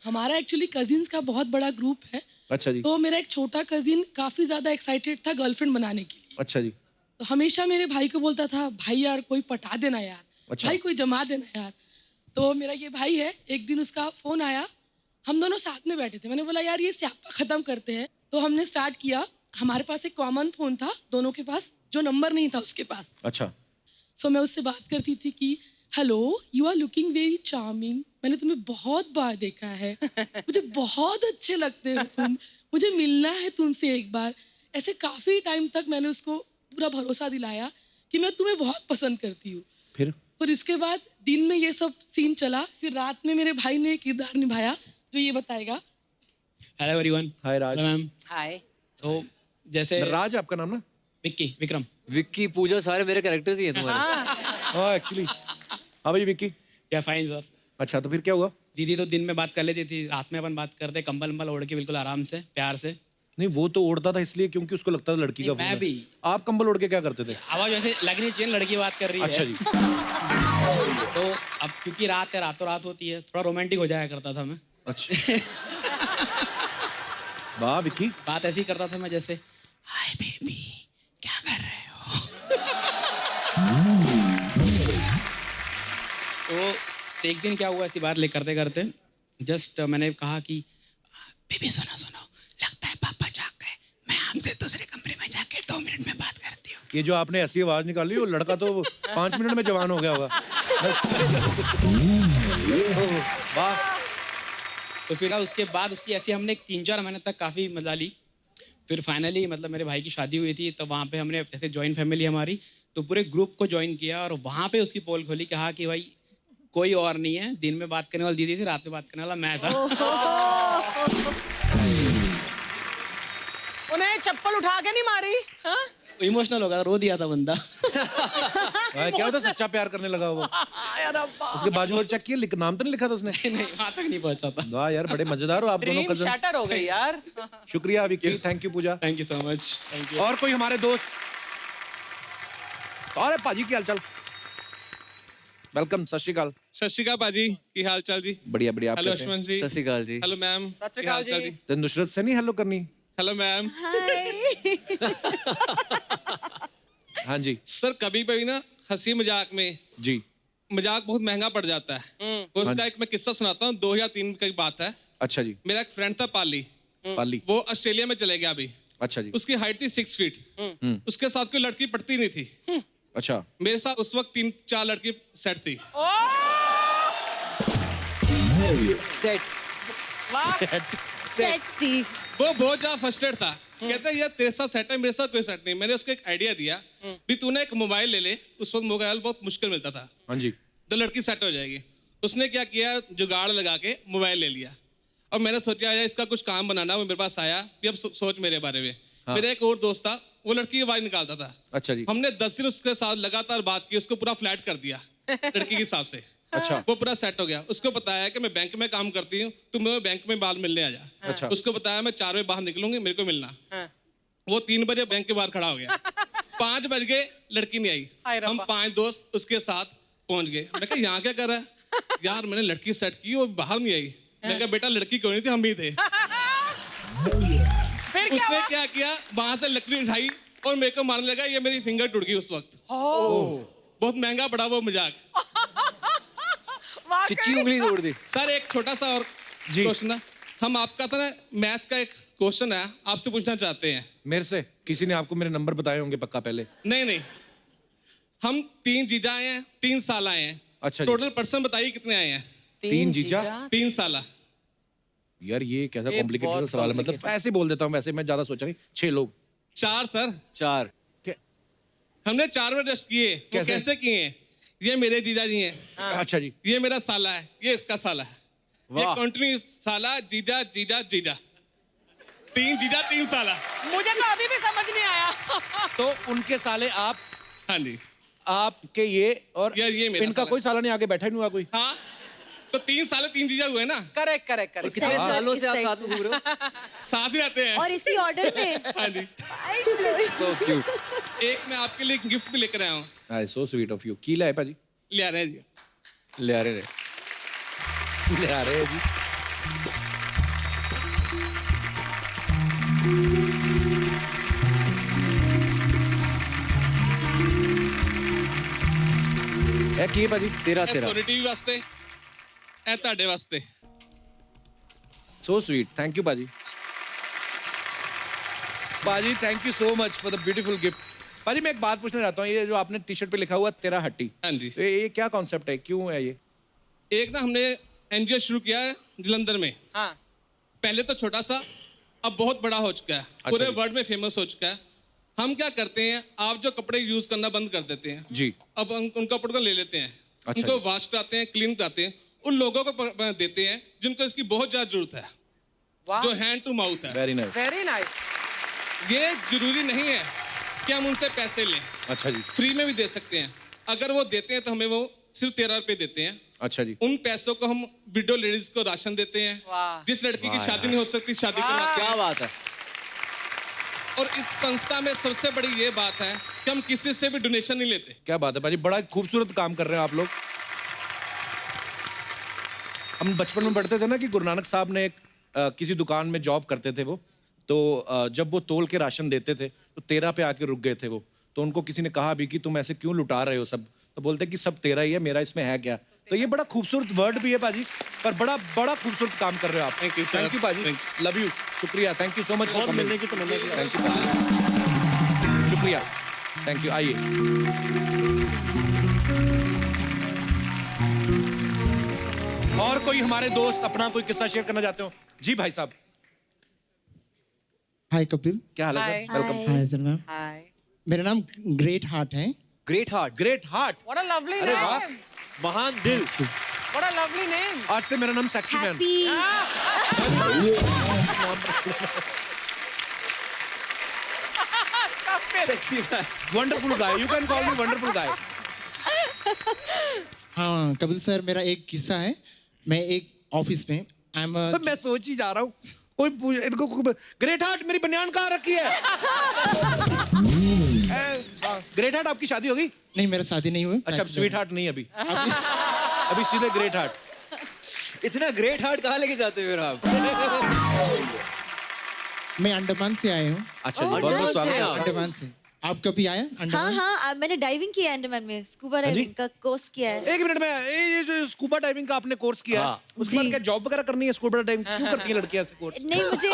हमारा एक्चुअली कजिन्स का बहुत बड़ा ग्रुप है। अच्छा जी। तो मेरा एक छोटा कजिन काफी ज्यादा एक्साइटेड था गर्लफ्रेंड बनाने के लिए। अच्छा जी। तो हमेशा मेरे भाई को बोलता था, भाई यार कोई पटा देना यार, अच्छा। भाई कोई जमा देना यार। तो मेरा ये भाई है, एक दिन उसका फोन आया, हम दोनों साथ में बैठे थे। मैंने बोला यार ये स्यापा खत्म करते हैं। तो हमने स्टार्ट किया। हमारे पास एक कॉमन फोन था दोनों के पास, जो नंबर नहीं था उसके पास। अच्छा। मैं उससे बात करती थी कि hello, you are looking very charming, मैंने तुम्हें बहुत बार देखा है, मुझे बहुत अच्छे लगते हो तुम, मुझे मिलना है तुमसे एक बार। ऐसे काफी टाइम तक मैंने उसको पूरा भरोसा दिलाया कि मैं तुम्हें बहुत पसंद करती हूँ। फिर और इसके बाद दिन में ये सब सीन चला, फिर रात में मेरे भाई ने किरदार निभाया जो ये बताएगा। Hello everyone. Hi Raj. Hello ma'am. Hi. तो जैसे राज आपका नाम ना? विक्की, विक्रम। विक्की, पूजा, सारे मेरे कैरेक्टर्स ही हैं तुम्हारे। हाँ एक्चुअली। हाँ भाई विक्की। या फाइन सर। अच्छा तो फिर क्या हुआ? दीदी तो दिन में बात कर लेती थी, रात में अपन बात करते, कंबल वंबल ओढ़ के बिल्कुल आराम से, प्यार से। नहीं वो तो ओढ़ता था इसलिए क्योंकि उसको लगता था लड़की का नहीं, फोन मैं है। भी। आप कंबल ओढ़ के क्या करते थे? आवाज वैसे लगनी चाहिए, लड़की बात कर रही है। अच्छा जी। तो अब क्योंकि रात है, रातों रात होती है, थोड़ा रोमांटिक हो जाया करता था मैं। अच्छा। वाह विक्की। बात ऐसी करता था मैं जैसे, हाय बेबी क्या कर रहे हो। तो एक दिन क्या हुआ, ऐसी बात ले करते करते जस्ट मैंने कहा कि बेबी सुनो सुनो, लगता है पापा जाग गए, मैं हमसे दूसरे कमरे में जाके 2 मिनट में बात करती हूँ। ये जो आपने ऐसी आवाज निकाली वो लड़का तो 5 मिनट में जवान हो गया होगा। वाह। तो फिर उसके बाद उसकी ऐसी हमने 3-4 महीने तक काफ़ी मजा ली। फिर फाइनली मतलब मेरे भाई की शादी हुई थी, तो वहाँ पे हमने जैसे जॉइंट फैमिली हमारी, तो पूरे ग्रुप को ज्वाइन किया और वहाँ पे उसकी पोल खोली, कहा कि भाई कोई और नहीं है, दिन में बात करने वाली दीदी थी, रात में बात करने वाला मैं था। उन्हें चप्पल उठा के नहीं मारी? हाँ? इमोशनल हो गया, रो दिया था बंदा। क्या होता सच्चा प्यार करने लगा वो? यार अब्बा। उसके बाजू और चेक किया, नाम तो नहीं लिखा था उसने? नहीं, वहाँ तक नहीं पहुँचा था। वाह यार बड़े मजेदार हो आप दोनों ड्रीम कजन। शैटर हो गई यार। शुक्रिया Vicky, thank you Pooja. Thank you so much. Thank you. और कोई हमारे दोस्त? अरे पाजी की हालचाल? वेलकम, सत श्री अकाल। सत श्री अकाल पाजी, की हाल चाल जी? बढ़िया बढ़िया। आप हेलो कैसे हैं? अश्वन जी। सत श्री अकाल जी। हेलो मैम, सत श्री की हाल अकाल चाल जी। जी? तो नुसरत से नहीं हेलो करनी? Hello ma'am. हाँ जी। सर कभी कभी ना हंसी मजाक में जी। मजाक बहुत महंगा पड़ जाता है। तो उसका एक मैं किस्सा सुनाता हूँ। 2003 की बात है। अच्छा जी। मेरा एक फ्रेंड था पाली, पाली। वो ऑस्ट्रेलिया में चले गया अभी। अच्छा जी। उसकी हाइट थी 6 फीट। उसके साथ कोई लड़की पटती नहीं थी। अच्छा। मेरे साथ उस वक्त 3-4 लड़की सेट थी। सेट सेट थी। वो बहुत ज्यादा फ्रस्ट्रेट था। कहता है यार तेरे साथ सेट है, मेरे साथ कोई सेट नहीं। मैंने उसको एक आइडिया दिया भी तूने एक मोबाइल ले ले। उस वक्त मोबाइल बहुत मुश्किल मिलता था। हाँ जी। तो लड़की सेट हो जाएगी। उसने क्या किया, जुगाड़ लगा के मोबाइल ले लिया। और मैंने सोचा यार इसका कुछ काम बनाना। वो मेरे पास आया कि अब सोच मेरे बारे में। मेरा एक और दोस्त था, वो लड़की की आवाज निकालता था। अच्छा जी। हमने 10 दिन उसके साथ लगातार बात की, उसको पूरा फ्लैट कर दिया लड़की के हिसाब से। अच्छा। वो पूरा सेट हो गया। उसको बताया कि मैं बैंक में काम करती हूँ, तुम मैं बैंक में बाहर मिलने आ जा। अच्छा। उसको बताया मैं 4 बजे बाहर निकलूंगी, मेरे को मिलना। वो 3 बजे बैंक के बाहर खड़ा हो गया। 5 बज गए, लड़की नहीं हाय आई। रब्बा। हम 5 दोस्त उसके साथ पहुंच गए। मैं कहा यहाँ क्या कर रहा है? यार मैंने लड़की सेट की, वो बाहर नहीं आई। मैं कहा बेटा लड़की क्यों नहीं थी, हम ही थे। फिर क्या उसने हुआ? क्या किया, वहां से लकड़ी उठाई और मेरे को मारने लगा। ये मेरी फिंगर टूट गई उस वक्त। बहुत महंगा पड़ा वो मजाक। वाकई? चिच्ची उंगली तोड़ दी। सर एक छोटा सा और जी। क्वेश्चन था। हम आपका था ना मैथ का एक क्वेश्चन है, आपसे पूछना चाहते हैं। मेरे से किसी ने आपको मेरे नंबर बताए होंगे पक्का पहले। नहीं, हम 3 जीजा आए हैं, 3 साल आए हैं। अच्छा जी। टोटल पर्सन बताइए कितने आए हैं? 3 जीजा? 3 साल। यार ये कैसा ये कॉम्प्लिकेटेड बहुत सवाल है। मतलब complicated। ऐसे बोल देता हूँ, वैसे मैं ज्यादा सोचा नहीं। 6 लोग। 4 सर। 4 हमने 4 में टेस्ट किए। वो कैसे? कैसे किए? ये मेरे जीजा जी हैं, अच्छा जी। ये मेरा साला है, ये इसका साला है। ये वाह। कंटिन्यू साला जीजा जीजा जीजा। 3 जीजा 3 साला। मुझे तो अभी भी समझ नहीं आया। तो उनके साले आप, हाँ जी। आपके ये और यार ये मेरा इनका साला। कोई साला नहीं, आगे बैठा ही नहीं हुआ कोई। हाँ तो 3 साले 3 जीजा हुए ना, करेक्ट करेक्ट करेक्ट। कितने हाँ। सालों से आप इस साथ में घूम रहे हो? साथ ही रहते हैं। और इसी ऑर्डर में। हाँ जी। So cute. एक मैं आपके लिए गिफ्ट भी लेकर आया हूँ। हाय सो स्वीट ऑफ यू। की लाए भाजी? ले आ रहे हैं जी। ले आ रहे ले आ रहे हैं जी। ਇਹ ਕੀ ਹੈ ਭਾਜੀ? तेरा ਇਹ तेरा ਸੋਨੀ ਟੀਵੀ ਵਾਸਤੇ, ਇਹ ਤੁਹਾਡੇ ਵਾਸਤੇ। So sweet. Thank you, Paji. Paji, thank you so much for the beautiful gift. Paji, मैं एक बात पूछना चाहता हूँ। ये जो आपने टी शर्ट पे लिखा हुआ तेरा हट्टी, हाँ जी। तो ये क्या कॉन्सेप्ट है? क्यों है ये? एक ना हमने एनजीओ शुरू किया है जलंधर में। हाँ। पहले तो छोटा सा, अब बहुत बड़ा हो चुका है। पूरे जी। वर्ल्ड में फेमस हो चुका है। हम क्या करते हैं, आप जो कपड़े यूज करना बंद कर देते हैं, जी। अब उन कपड़ों को ले लेते हैं, अच्छा उनको जी। वॉश कराते हैं, क्लीन कराते हैं, उन लोगों को देते हैं जिनको इसकी बहुत ज्यादा जरूरत है, वाह। जो हैंड टू माउथ है। Very nice. Very nice. ये जरूरी नहीं है कि हम उनसे पैसे लें, अच्छा जी। फ्री में भी दे सकते हैं। अगर वो देते हैं तो हमें वो सिर्फ 13 रुपए देते हैं। अच्छा जी। उन पैसों को हम विडो लेडीज को राशन देते हैं। वाह। जिस लड़की की शादी नहीं हो सकती, शादी करवाते क्या हैं। बात है। और इस संस्था में सबसे बड़ी ये बात है कि हम किसी से भी डोनेशन नहीं लेते। क्या बात है भाजी, बड़ा खूबसूरत काम कर रहे हैं आप लोग। हम बचपन में पढ़ते थे ना कि गुरु नानक साहब ने एक किसी दुकान में जॉब करते थे वो, तो जब वो तोल के राशन देते थे तो 13 पे आके रुक गए थे वो। तो उनको किसी ने कहा भी कि तुम ऐसे क्यों लुटा रहे हो सब? तो बोलते कि सब तेरा ही है, मेरा इसमें है क्या? तो ये बड़ा खूबसूरत वर्ड भी है पाजी, पर बड़ा बड़ा खूबसूरत काम कर रहे हो आप। Thank you, sir. Thank you पाजी, Thank लव यू, शुक्रिया, thank you so much for coming. तो मिलने की। थैंक यू पाजी, शुक्रिया, थैंक यू। आइए। और कोई हमारे दोस्त अपना कोई किस्सा शेयर करना चाहते हो? जी भाई साहब, हाय कपिल। क्या हाल है Hi. Sir? Welcome. Hi sir ma'am. Hi. मेरा नाम ग्रेट हार्ट है। Great heart, great heart. What a lovely अरे वाह। नेम। महान दिल। What a lovely name. आज से मेरा नाम sexy man. Happy. Sexy man. Wonderful guy, you can call me wonderful guy. हाँ कपिल सर, मेरा एक किस्सा है। मैं एक ऑफिस में मैं सोच ही जा रहा हूँ, कोई इनको ग्रेट हार्ट मेरी बनियान कहाँ रखी है? ग्रेट हार्ट आपकी शादी होगी? नहीं, मेरा शादी नहीं हुआ। अच्छा, स्वीट हार्ट नहीं अभी, अभी सीधे ग्रेट हार्ट। इतना ग्रेट हार्ट कहाँ लेके जाते हो फिर आप? मैं अंडमान से आया हूँ। अच्छा जी, बहुत बहुत स्वागत है। अंडमान से। आप कभी आया हाँ अंडमान? हाँ मैंने डाइविंग किया है अंडमान में, स्कूबा डाइविंग का कोर्स किया है। एक मिनट में, ये जो स्कूबा डाइविंग का आपने कोर्स किया है, हाँ। उसके बाद जी। क्या जॉब वगैरह करनी है? स्कूबा डाइविंग क्यों करती है लड़कियां ऐसे कोर्स? नहीं मुझे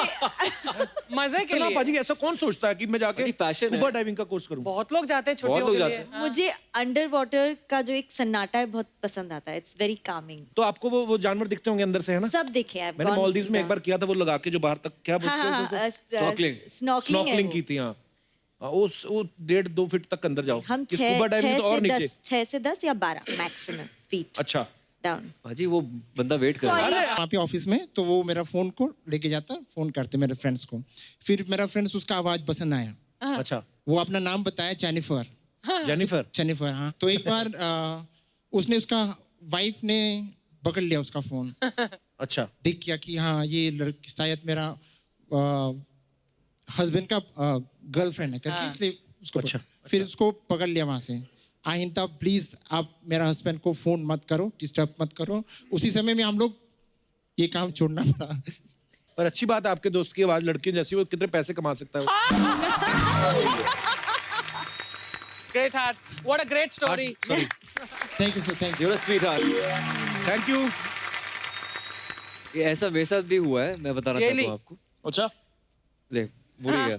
मजे के इतना लिए बाजी ऐसा कौन सोचता है कि मैं जाके बड़ी passion है। स्कूबा डाइविंग का कोर्स करूं? बहुत लोग जाते हैं बहुत छुट्टियों लोग के जाते लिए। हैं। मुझे अंडर वाटर का जो एक सन्नाटा है बहुत पसंद आता है। It's very Kameng. तो आपको वो जानवर दिखते होंगे अंदर से, है ना? सब देखे हैं। मैंने मालदीव्स में एक बार किया था, वो लगा के जो बाहर तक क्या हाँ Snorkeling। स्नॉर्कलिंग की थी। हाँ वो 1.5-2 फीट तक अंदर जाओ। हम कि स्कूबा डाइविंग तो और नीचे। 6 से 10 या 12 मैक्सिमम फीट अच्छा, डाउन। भाजी वो बंदा वेट कर रहा है। वहाँ पे ऑफिस में तो वो मेरा फोन को लेके जाता, फोन करते मेरे फ्रेंड्स को। फिर मेरा फ्रेंड्स उसका आवाज पसंद आया, अच्छा। वो अपना नाम बताया जेनिफर। जेनिफर। जेनिफर, हाँ। तो एक बार उसने उसका वाइफ ने पकड़ लिया उसका फोन, अच्छा। देख किया कि हाँ ये लड़की शायद मेरा हस्बैंड का गर्लफ्रेंड है करके, इसलिए उसको अच्छा, फिर उसको पकड़ लिया वहां से। आइंदा प्लीज आप मेरा हस्बैंड को फोन मत करो, डिस्टर्ब मत करो। उसी समय में हम लोग ये काम छोड़ना पड़ा। पर अच्छी बात है, आपके दोस्त की आवाज लड़की जैसी, वो कितने पैसे कमा सकता है वो। Great heart, what a great story. Thank you sir, thank you. You're a sweetheart। Thank you. ये ऐसा मेरे साथ भी हुआ है, मैं बताना चाहता हूँ आपको। अच्छा, देख भूल ही गया।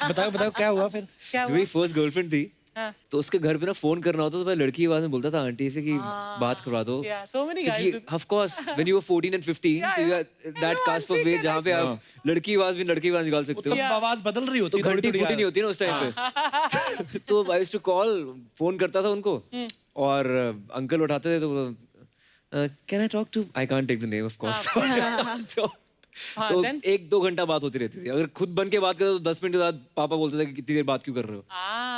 बताओ बताओ क्या हुआ फिर? क्या जो मेरी फर्स्ट गर्लफ्रेंड थी, हाँ। तो उसके घर पे ना फोन करना होता तो मैं लड़की की आवाज में बोलता था आंटी से कि बात करवा दो। Yeah, so many guys क्योंकि do- of course when you were 14 and 15 so you are that cusp of age जहाँ पे आप लड़की आवाज भी लड़की आवाज निकाल सकते तब हो। आवाज बदल रही होती तो है थोड़ी घंटी थोड़ी। फूटी नहीं होती ना उस टाइम पे। तो I used to call, phone करता था उनको और अंकल उठाते थे तो can I talk to, I can't take the name of course. तो then? 1-2 घंटा बात होती रहती थी। अगर खुद बन के बात करते तो 10 मिनट के बाद पापा बोलते थे कि कितनी देर बात क्यों कर रहे हो,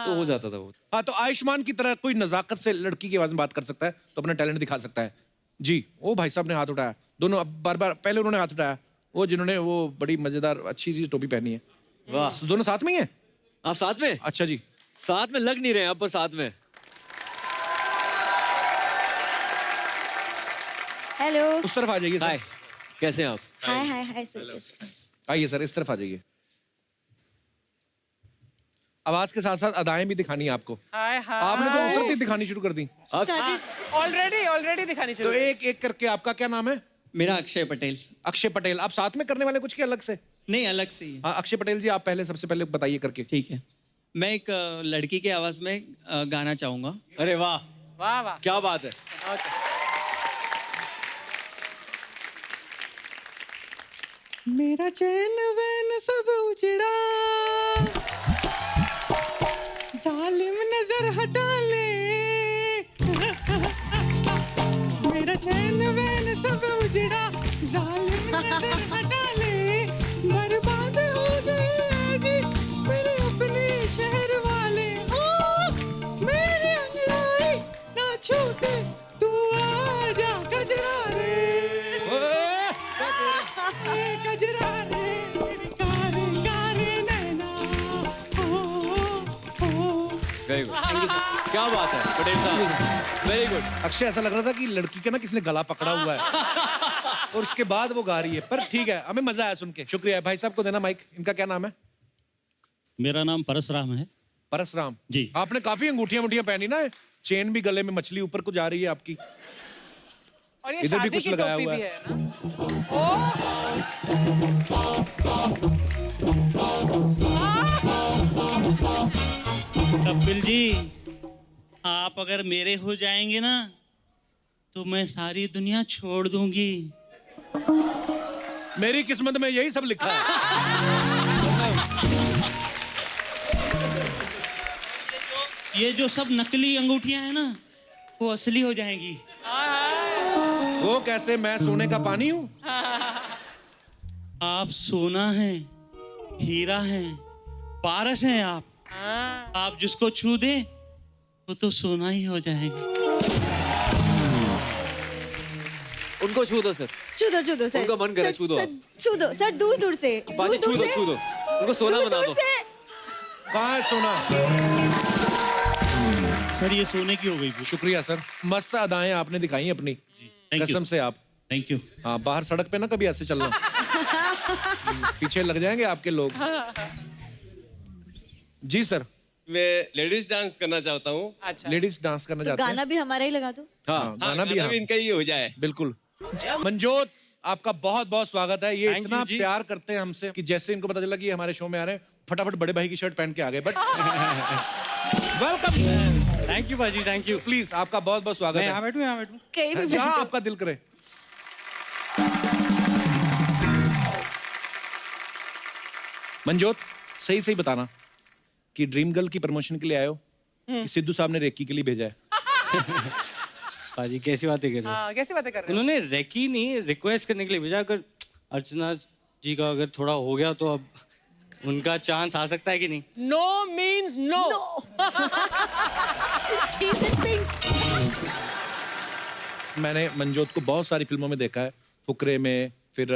तो हो जाता था वो। हाँ, तो आयुष्मान की तरह कोई नजाकत से लड़की की आवाज में बात कर सकता है तो अपना टैलेंट दिखा सकता है। जी, वो भाई साहब ने हाथ उठाया, दोनों अब बार-बार, पहले उन्होंने हाथ उठाया, वो जिन्होंने वो बड़ी मजेदार अच्छी सी टोपी पहनी है। वाह, दोनों साथ में ही हैं? आप साथ में? अच्छा जी। साथ में लग नहीं रहे आप, पर साथ में। हेलो। उस तरफ आ जाइए हाय, सर। कैसे हैं आप? हाय हाय हाय सर। आइए सर, इस तरफ आ जाइए। आवाज के साथ साथ अदाएं भी दिखानी है आपको। हाय आपने तो हाय। उतरती दिखानी शुरू कर दी। ऑलरेडी दिखानी तो शुरू। एक एक करके, आपका क्या नाम है? मेरा अक्षय पटेल। अक्षय पटेल। आप साथ में करने वाले कुछ के अलग से? नहीं, अलग से ही है। हाँ, अक्षय पटेल जी, आप पहले सबसे पहले बताइए करके। ठीक है, मैं एक लड़की के आवाज में गाना चाहूंगा। अरे वाह, वाह वाह। क्या बात है। Okay. मेरा चैन वैन सब उजड़ा, जालिम नजर हटा ले। मेरा चैन वैन सब उजड़ा, जालिम नजर हटा ले। बर्बाद हो गए जी मेरे अपने शहर वाले। ओ मेरी अंगड़ाई ना छूटे, तू आ जा गजरा रे। गजरा रे मेरे कारे कारे नैना। वेरी गुड, क्या बात है पटेल साहब, वेरी गुड। अक्षय, ऐसा लग रहा था कि लड़की का ना किसने गला पकड़ा हुआ है और उसके बाद वो गा रही है, पर ठीक है, हमें मजा आया सुन के। शुक्रिया। भाई साहब को देना माइक। इनका क्या नाम है? मेरा नाम परसराम है। परसराम जी। आपने काफी अंगूठियां पहनी ना, चेन भी गले में, मछली ऊपर को जा रही है आपकी। और ये इधर भी शादी कुछ की लगाया टोपी हुआ भी है। है ना। कपिल जी, आप अगर मेरे हो जाएंगे ना तो मैं सारी दुनिया छोड़ दूंगी। मेरी किस्मत में यही सब लिखा है। ये जो सब नकली अंगूठियां हैं ना, वो असली हो जाएंगी। वो कैसे? मैं सोने का पानी हूँ? आप सोना हैं, हीरा हैं, पारस हैं आप। आप जिसको छू दे वो तो सोना ही हो जाएगा। उनको छू दो सर, छू दो सर। उनका मन करे, छू दो आप। छू दो सर, दूर दूर से। बाजी छू दो, छू दो, उनको सोना बना दो। कहाँ है सोना? सर ये सोने की हो गई। शुक्रिया सर, मस्त अदाएं आपने दिखाई अपनी, कसम से आप। Thank you. हाँ, बाहर सड़क पे ना कभी ऐसे चलना, पीछे लग जाएंगे आपके लोग। जी सर, मैं लेडीज डांस करना चाहता हूँ। अच्छा लेडीज डांस करना तो चाहते हैं? गाना भी हमारा ही लगा दो। हाँ, गाना भी हाँ, इनका ही हो जाए। बिल्कुल। मंजोत, आपका बहुत बहुत स्वागत है। ये Thank इतना you जी। प्यार करते हैं हमसे कि जैसे इनको पता चला कि ये हमारे शो में आ रहे हैं, फटाफट बड़े भाई की शर्ट पहन के आ गए। बट वेलकम, थैंक यू भाजी, थैंक यू। प्लीज आपका बहुत बहुत स्वागत मैं है। यहाँ बैठूँ, यहाँ बैठूँ। कहीं भी जहाँ आपका दिल करे। मंजोत, सही सही बताना कि ड्रीम गर्ल की प्रमोशन के लिए आए हो कि सिद्धू साहब ने रेकी के लिए भेजा है? भाजी कैसी बातें कर रहे हो? हाँ, कैसी बातें कर रहे हो? उन्होंने रेकी नहीं, रिक्वेस्ट करने के लिए भेजा। अगर अर्चना जी का अगर थोड़ा हो गया तो अब उनका चांस आ सकता है कि नहीं? No means no. मैंने मंजोत को बहुत सारी फिल्मों में देखा है, फुकरे में, फिर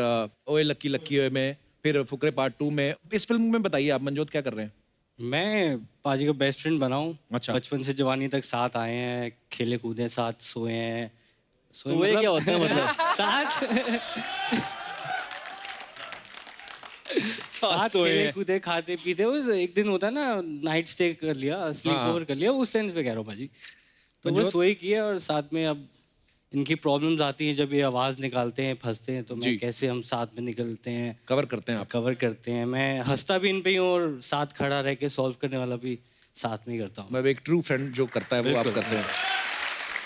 ओए लक्की लक्की ओए में, फिर फुकरे पार्ट 2 में। इस फिल्म में बताइए आप मंजोत क्या कर रहे हैं? मैं पाजी का बेस्ट फ्रेंड बना हूँ। अच्छा। बचपन से जवानी तक साथ आए हैं, खेले कूदे साथ, सोए हैं। सोए क्या होता है मतलब? साथ साथ सोए खेले हैं। कूदे खाते पीते। उस एक दिन होता है ना, नाइट स्टे कर लिया, स्लीप हाँ। ओवर कर लिया, उस सेंस पे कह रहा हूँ भाजी। तो वो मंजोत? सोए किया और साथ में अब इनकी प्रॉब्लम्स आती हैं जब ये आवाज़ निकालते हैं, फंसते हैं, तो जी। मैं कैसे हम साथ में निकलते हैं, कवर करते हैं आप? कवर करते हैं। मैं हंसता भी इन पे ही हूँ और साथ खड़ा रह के सॉल्व करने वाला भी साथ में ही करता हूँ। मैं एक ट्रू फ्रेंड जो करता है वो आप बिल्कुल। करते हैं।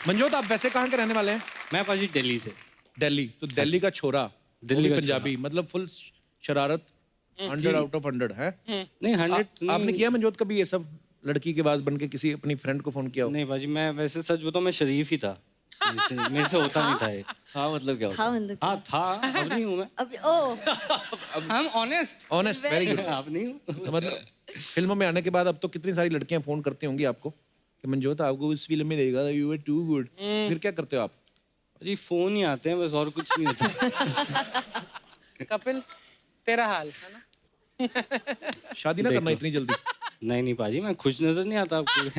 मंजोत, आप वैसे कहाँ के रहने वाले हैं? मैं पाजी दिल्ली से। दिल्ली। तो दिल्ली का छोरा, दिल्ली का पंजाबी, मतलब फुल शरारत, 100 आउट ऑफ 100 है। नहीं 100 आपने किया मंजोत कभी ये सब, लड़की के बाद बन के किसी अपनी फ्रेंड को फोन किया हो? नहीं भाजी, मैं वैसे सच बताऊं मैं शरीफ ही था। मेरे से होता नहीं था ये। हाँ मतलब क्या होता हाँ मतलब हाँ था, अब नहीं हूँ मैं। अब oh I am honest. Honest, very good. अब नहीं हूँ। तो मतलब फिल्मों में आने के बाद अब तो कितनी सारी लड़कियां फोन करती होंगी आपको कि मंजोत आपको इस फिल्म में देगा, यू वर टू गुड। फिर क्या करते हो आप? जी फोन ही आते हैं बस, और कुछ नहीं होता। कपिल, तेरा हाल है ना? शादी ना करना इतनी जल्दी। नहीं नहीं पाजी, मैं खुश नजर नहीं आता आपको।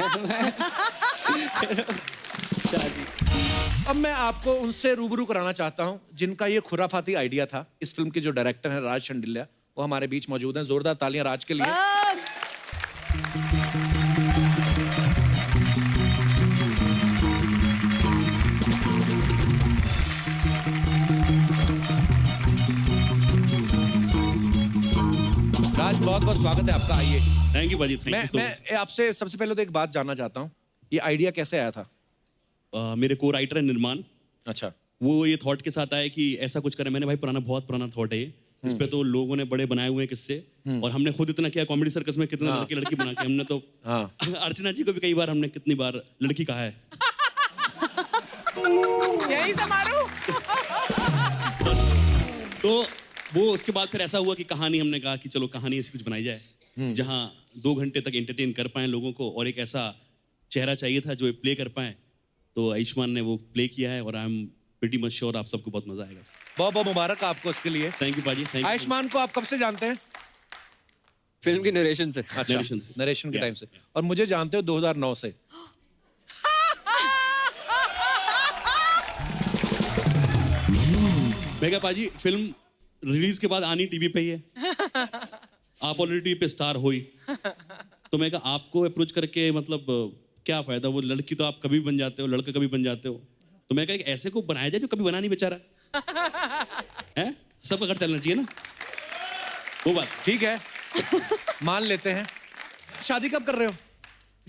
शादी। अब मैं आपको उनसे रूबरू कराना चाहता हूं जिनका ये खुराफाती आइडिया था। इस फिल्म के जो डायरेक्टर हैं राज शंडिल्या, वो हमारे बीच मौजूद हैं। जोरदार तालियां राज के लिए। राज, बहुत बहुत स्वागत है आपका। आइए। थैंक यू भाजी, थैंक यू सो मच। मैं आपसे सबसे पहले तो एक बात जानना चाहता हूँ, ये आइडिया कैसे आया था? मेरे को राइटर है निर्माण, अच्छा। वो ये थॉट के साथ आया कि ऐसा कुछ करें। मैंने भाई बहुत पुराना थॉट है ये। इस पे तो लोगों ने बड़े बनाए हुए हैं किस्से, और हमने खुद इतना किया कॉमेडी सर्कस में, कितने लड़के लड़की बना के हमने तो। हाँ। अर्चना जी को भी कई बार हमने कितनी बार लड़की कहा है। यही से मारू। तो वो उसके बाद फिर ऐसा हुआ कि कहानी, हमने कहा कि चलो कहानी ऐसी कुछ बनाई जाए जहाँ 2 घंटे तक एंटरटेन कर पाए लोगों को, और एक ऐसा चेहरा चाहिए था जो प्ले कर पाए। तो आयुष्मान ने वो प्ले किया है, और I am pretty much sure आप सबको बहुत मजा आएगा। बहुत बहुत मुबारक आपको इसके लिए। थैंक यू पाजी, थैंक यू। आयुष्मान को आप कब से जानते हैं? फिल्म की नरेशन से। अच्छा, Narration से। नरेशन के Yeah, टाइम से। और मुझे जानते हो 2009 से। मैं क्या पाजी, फिल्म रिलीज के बाद आनी टीवी पे ही है। आप ऑलरेडी टीवी पे स्टार हो ही, तो मैं कहा आपको अप्रोच करके मतलब क्या फायदा, वो लड़की तो आप कभी भी बन जाते हो, लड़का कभी बन जाते हो। तो मैं कहा एक ऐसे को बनाया जाए जो कभी बना नहीं बेचारा है। सबका घर चलना चाहिए ना, वो बात। ठीक है, मान लेते हैं। शादी कब कर रहे हो?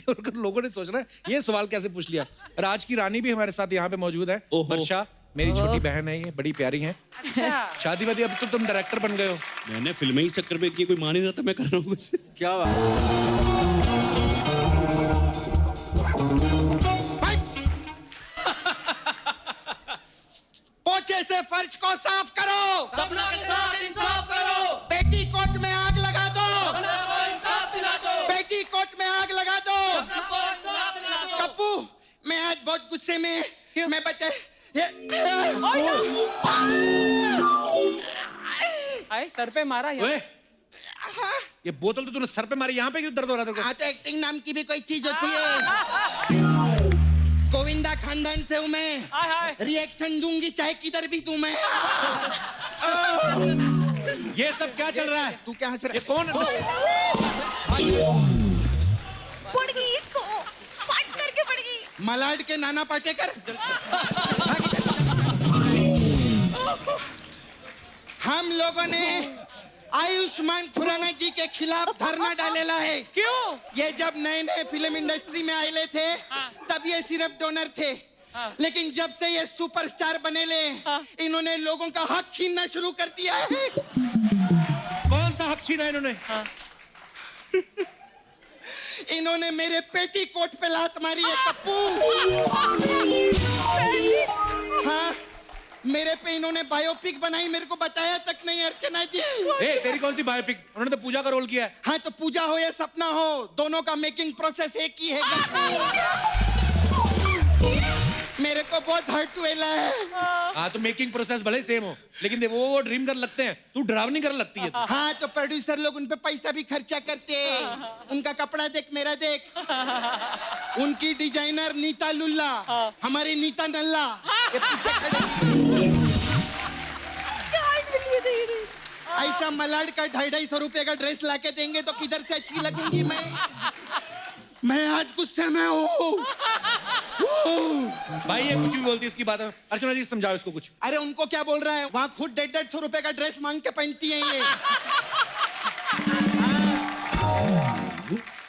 और लोगों ने सोच रहा है ये सवाल कैसे पूछ लिया। राज की रानी भी हमारे साथ यहाँ पे मौजूद है, ओहो। वर्षा, मेरी छोटी बहन है, ये बड़ी प्यारी है। अच्छा। शादी वादी, अब तो तुम डायरेक्टर बन गए हो। मैंने फिल्में ही चक्कर में की, कोई मान ही नहीं रहा था मैं कर रहा हूँ कुछ। क्या बात? पोछे से फर्श को साफ करो, सबना के साथ इंसाफ करो, बेटी कोट में आग लगा दो, सबना को इंसाफ दिला दो, बेटी कोट में आग लगा दो। सबना को इंसाफ दिला दो। कप्पू, मैं आज बहुत गुस्से में, क्यों? मैं बच्चे आए, सर पे मारा यार। ओए, ये बोतल तो तूने सर पे मारी, यहाँ पे क्यों दर्द हो रहा था तेरे को? हाँ तो एक्टिंग नाम की भी कोई चीज होती है। गोविंदा खानदान से हूँ मैं, हाय हाय। रिएक्शन दूंगी चाहे किधर भी तू मैं। ये सब क्या चल रहा है? तू क्या हंस रहा ये है? कौन? मलाड के नाना पाटेकर हम लोगों ने आयुष्मान खुराना जी के खिलाफ धरना डालेला है। क्यों? ये जब नए नए फिल्म इंडस्ट्री में आए थे तब ये सिर्फ डोनर थे, लेकिन जब से ये सुपरस्टार बनेले इन्होंने लोगों का हक छीनना शुरू कर दिया है। कौन सा हक छीना इन्होंने? इन्होंने मेरे पेटी कोट पे लात मारी है कप्पू। हाँ, मेरे पे इन्होंने बायोपिक बनाई, मेरे को बताया तक नहीं अर्चना जी। ए, तेरी कौन सी बायोपिक? उन्होंने तो पूजा का रोल किया है। हाँ, तो पूजा हो या सपना हो, दोनों का मेकिंग प्रोसेस एक ही है। मेरे को बहुत हर्ट हुआ है। हाँ, तो मेकिंग प्रोसेस भले सेम हो, लेकिन वो ड्रीम गर्ल लगते हैं, तू डरावनी गर्ल लगती है। हाँ, तो प्रोड्यूसर लोग उन पे पैसा भी खर्चा करते हैं। उनका कपड़ा देख, मेरा देख। उनकी डिजाइनर नीता लुल्ला, हमारी नीता नल्ला ये पीछे खड़े। ऐसा मलाड का 250 रुपए का ड्रेस लाके देंगे तो किधर से अच्छी लगूंगी मैं आज गुस्से में हूँ। भाई ये कुछ भी बोलती है इसकी बात है। अर्चना जी समझाओ इसको कुछ। अरे उनको क्या बोल रहा है, वहाँ खुद 150 रुपए का ड्रेस मांग के पहनती है ये।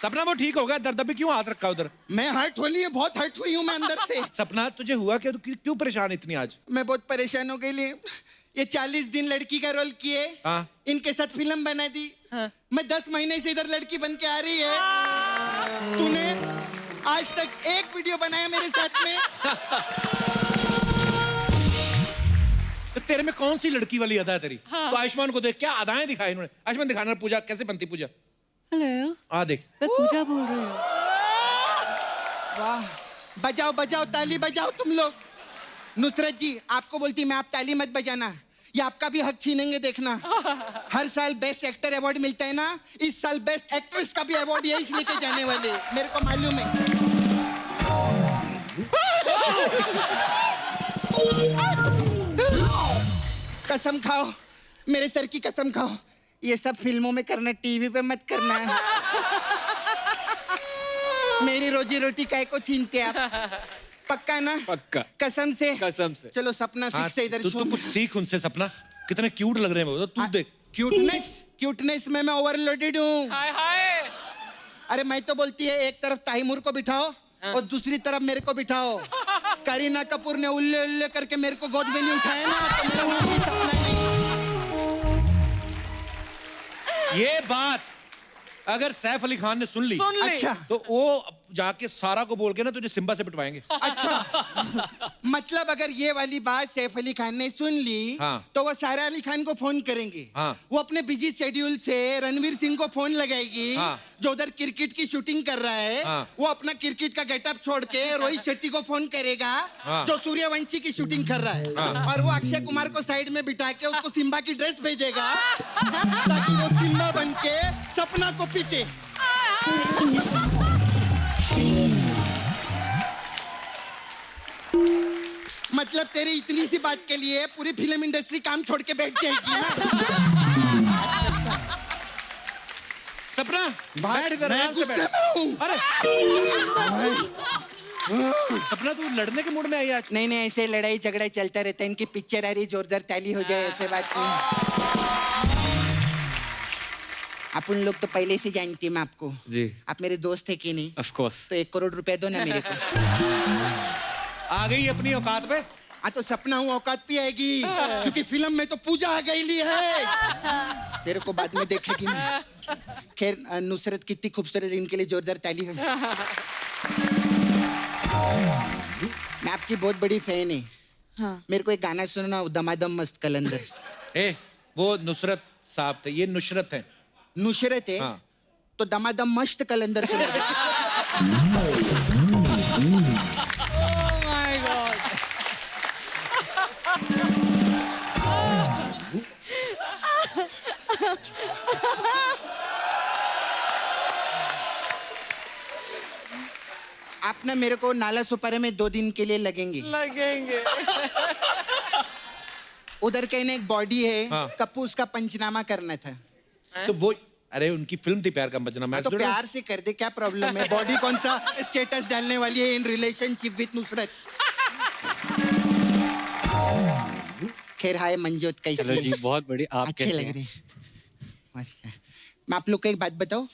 सपना वो ठीक होगा, दर्द भी क्यों हाथ रखा उधर? मैं हर्ट होली है, बहुत हर्ट हुई हूँ मैं अंदर से। सपना तुझे हुआ क्या? तू क्यों परेशान इतनी आज? मैं बहुत परेशान हो गई। ये 40 दिन लड़की का रोल किए, हाँ। इनके साथ फिल्म बना दी। मैं 10 महीने से इधर लड़की बन के आ रही है। तूने आज तक एक वीडियो बनाया मेरे साथ में? तो तेरे में कौन सी लड़की वाली अदा है तेरी? तो आयुष्मान को देख, क्या अदाएं दिखाई इन्होंने। आयुष्मान दिखाना पूजा कैसे बनती पूजा। हेलो, आ देख, मैं पूजा बोल रही हूँ। वाह, बजाओ बजाओ, ताली बजाओ तुम लोग। नुसरत जी आपको बोलती मैं, आप ताली मत बजाना, ये आपका भी हक छीनेंगे देखना। हर साल बेस्ट एक्टर अवार्ड मिलता है ना, इस साल बेस्ट एक्ट्रेस का भी अवार्ड यही लेके जाने वाले, मेरे को मालूम है। कसम खाओ, मेरे सर की कसम खाओ, ये सब फिल्मों में करना, टीवी पे मत करना है। मेरी रोजी रोटी काय को छीनते आप? पक्का ना? पक्का। कसम से? कसम से। चलो सपना हाँ, फिक्स है इधर। तू कुछ सीख उनसे सपना, कितने क्यूट लग रहे हैं वो, तू देख। क्यूटनेस में मैं ओवरलोडेड हूँ। हाय हाय। अरे मैं तो बोलती है एक तरफ ताहिमुर को बिठाओ और दूसरी तरफ मेरे को बिठाओ। करीना कपूर ने उल्ले उल्ले करके मेरे को गोद में नहीं उठाया ना, तो मेरा वो भी सपना नहीं। ये बात अगर सैफ अली खान ने सुन ली, अच्छा, तो वो जाके सारा को बोल के ना तुझे सिम्बा से पिटवाएंगे। अच्छा, मतलब अगर ये वाली बात सैफ अली खान ने सुन ली, हाँ। तो वो सारा अली खान को फोन करेंगे। हाँ। वो अपने बिजी शेड्यूल से रणवीर सिंह को फोन लगाएगी, हाँ। जो उधर क्रिकेट की शूटिंग कर रहा है। हाँ। वो अपना क्रिकेट का गेटअप छोड़ के रोहित शेट्टी को फोन करेगा, हाँ। जो सूर्यवंशी की शूटिंग कर रहा है। हाँ। और वो अक्षय कुमार को साइड में बिठा के उसको सिम्बा की ड्रेस भेजेगा, ताकि वो सिम्बा बन के सपना को पीटे। मतलब तेरी इतनी सी बात के लिए पूरी फिल्म इंडस्ट्री काम छोड़ के बैठ जाएगी ना? सपना बैठ इधर, मैं आराम से गुस्से बैठ। में हूँ। अरे सपना तू लड़ने के मूड में आई आज? नहीं नहीं, ऐसे लड़ाई झगड़ा चलता रहता है। इनकी पिक्चर आ रही, जोरदार ताली हो जाए, ऐसे बात नहीं। अपन लोग तो पहले से जानती मैं आपको। जी। आप मेरे दोस्त है कि नहीं? Of course. तो 1 करोड़ रुपए दो ना मेरे को। आ गई अपनी औकात पे। हाँ, तो सपना हूँ औकात भी आएगी, क्योंकि फिल्म में तो पूजा आ गई है। तेरे को बाद में देखेगी मैं। खैर, नुसरत कितनी खूबसूरत है, इनके लिए जोरदार ताली हो। मैं आपकी बहुत बड़ी फैन है। हाँ। मेरे को एक गाना सुनना, दमादम मस्त कलंदर। ए, वो नुसरत साहब थे, ये नुशरत है। नुसरत है? हाँ। तो दमादम मस्त कलंदर सुना। My God. आप ना मेरे को नाला सुपारे में 2 दिन के लिए लगेंगे। उधर कहीं ना एक बॉडी है, हाँ। कप्पू, उसका पंचनामा करना था। तो वो अरे उनकी फिल्म थी प्यार का बचना, मैं तो प्यार से कर दे, क्या प्रॉब्लम है? बॉडी कौन सा स्टेटस डालने वाली है इन रिलेशनशिप विद नुसरत? खैर हाय मंजोत, कैसे चलो जी, बहुत बढ़िया। आप अच्छे कैसे लग हैं? रहे हैं, मस्त है। मैं आप लोग को एक बात बताऊं,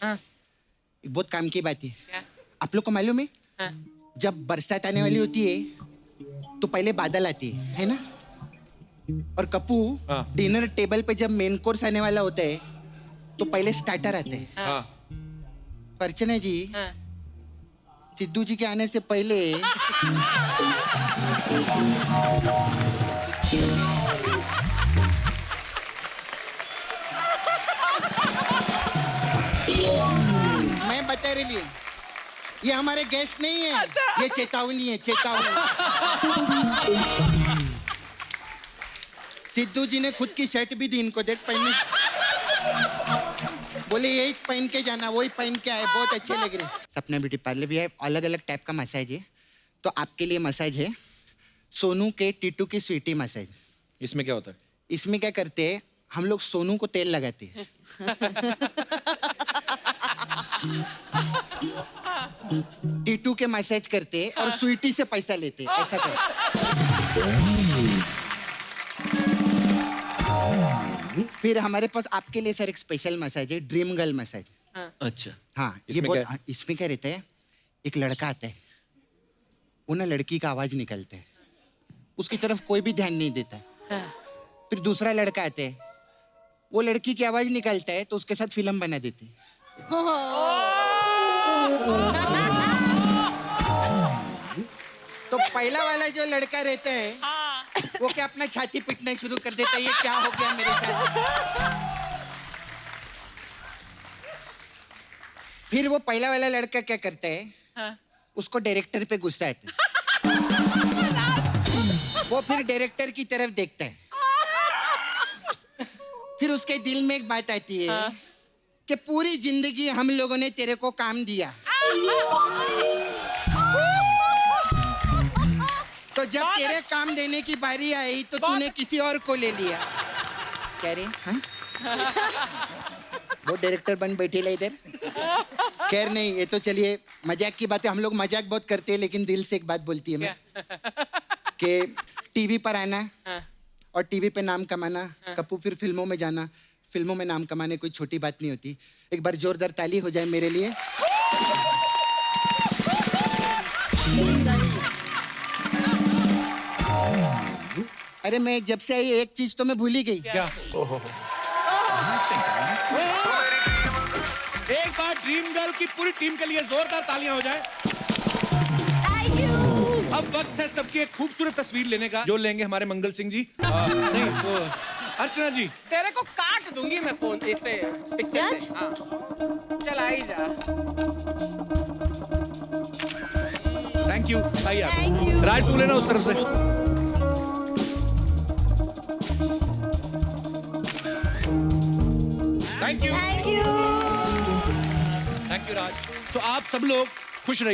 एक बहुत काम की बात है। आप लोग को मालूम है, जब बरसात आने वाली होती है तो पहले बादल आती है ना? और कप्पू, डिनर टेबल पे जब मेन कोर्स आने वाला होता है तो पहले स्टार्टर आते हैं। अर्चना जी, सिद्धू जी के आने से पहले मैं बता रही हूँ, ये हमारे गेस्ट नहीं है, ये चेतावनी है, चेतावनी। सिद्धू जी ने खुद की शर्ट भी दी इनको, देख पहनने, बोले यही पहन के जाना, वही पहन के आए, बहुत अच्छे लग रहे। सपना ब्यूटी पार्लर भी है, अलग अलग टाइप का मसाज है। तो आपके लिए मसाज है सोनू के टीटू की स्वीटी मसाज। इसमें क्या होता है? इसमें क्या करते हैं हम लोग, सोनू को तेल लगाते हैं, टीटू के मसाज करते हैं और स्वीटी से पैसा लेते हैं, ऐसा करते। फिर हमारे पास आपके लिए सर एक स्पेशल मसाज है, ड्रीम गर्ल मसाज। अच्छा, हाँ, ये इसमें बहुत, क्या है? इसमें क्या रहता है, एक लड़का आता है, वो ना लड़की का आवाज निकलता है, उसकी तरफ कोई भी ध्यान नहीं देता है। फिर दूसरा लड़का आता है, वो लड़की की आवाज निकालता है तो उसके साथ फिल्म बना देते हैं। तो पहला वाला जो लड़का रहता है वो क्या अपना छाती पीटना शुरू कर देता है, ये क्या हो गया मेरे साथ। फिर वो पहला वाला लड़का क्या करता है, उसको डायरेक्टर पे गुस्सा आता है, वो फिर डायरेक्टर की तरफ देखता है। फिर उसके दिल में एक बात आती है कि पूरी जिंदगी हम लोगों ने तेरे को काम दिया, तो जब तेरे काम देने की बारी आई तो तूने किसी और को ले लिया। क्या रे? हाँ? वो डायरेक्टर बन बैठे ला इधर। खैर नहीं, ये तो चलिए मजाक की बात है, हम लोग मजाक बहुत करते हैं, लेकिन दिल से एक बात बोलती है मैं कि टीवी पर आना और टीवी पे नाम कमाना, कप्पू फिर फिल्मों में जाना, फिल्मों में नाम कमाने कोई छोटी बात नहीं होती। एक बार जोरदार ताली हो जाए मेरे लिए। अरे मैं जब से आई एक चीज तो मैं भूल ही गई। क्या? एक बार ड्रीम गर्ल की पूरी टीम के लिए जोरदार तालियां हो जाए। अब वक्त है सबकी एक खूबसूरत तस्वीर लेने का, जो लेंगे हमारे मंगल सिंह जी। नहीं, वो अर्चना जी। तेरे को काट दूंगी मैं फोन ऐसे पिक्चर से। हाँ। चल आई जा। थैंक यू, आइए आप। राज तू लेना उस तरफ से। थैंक यू, थैंक यू राज। तो आप सब लोग खुश रहिए।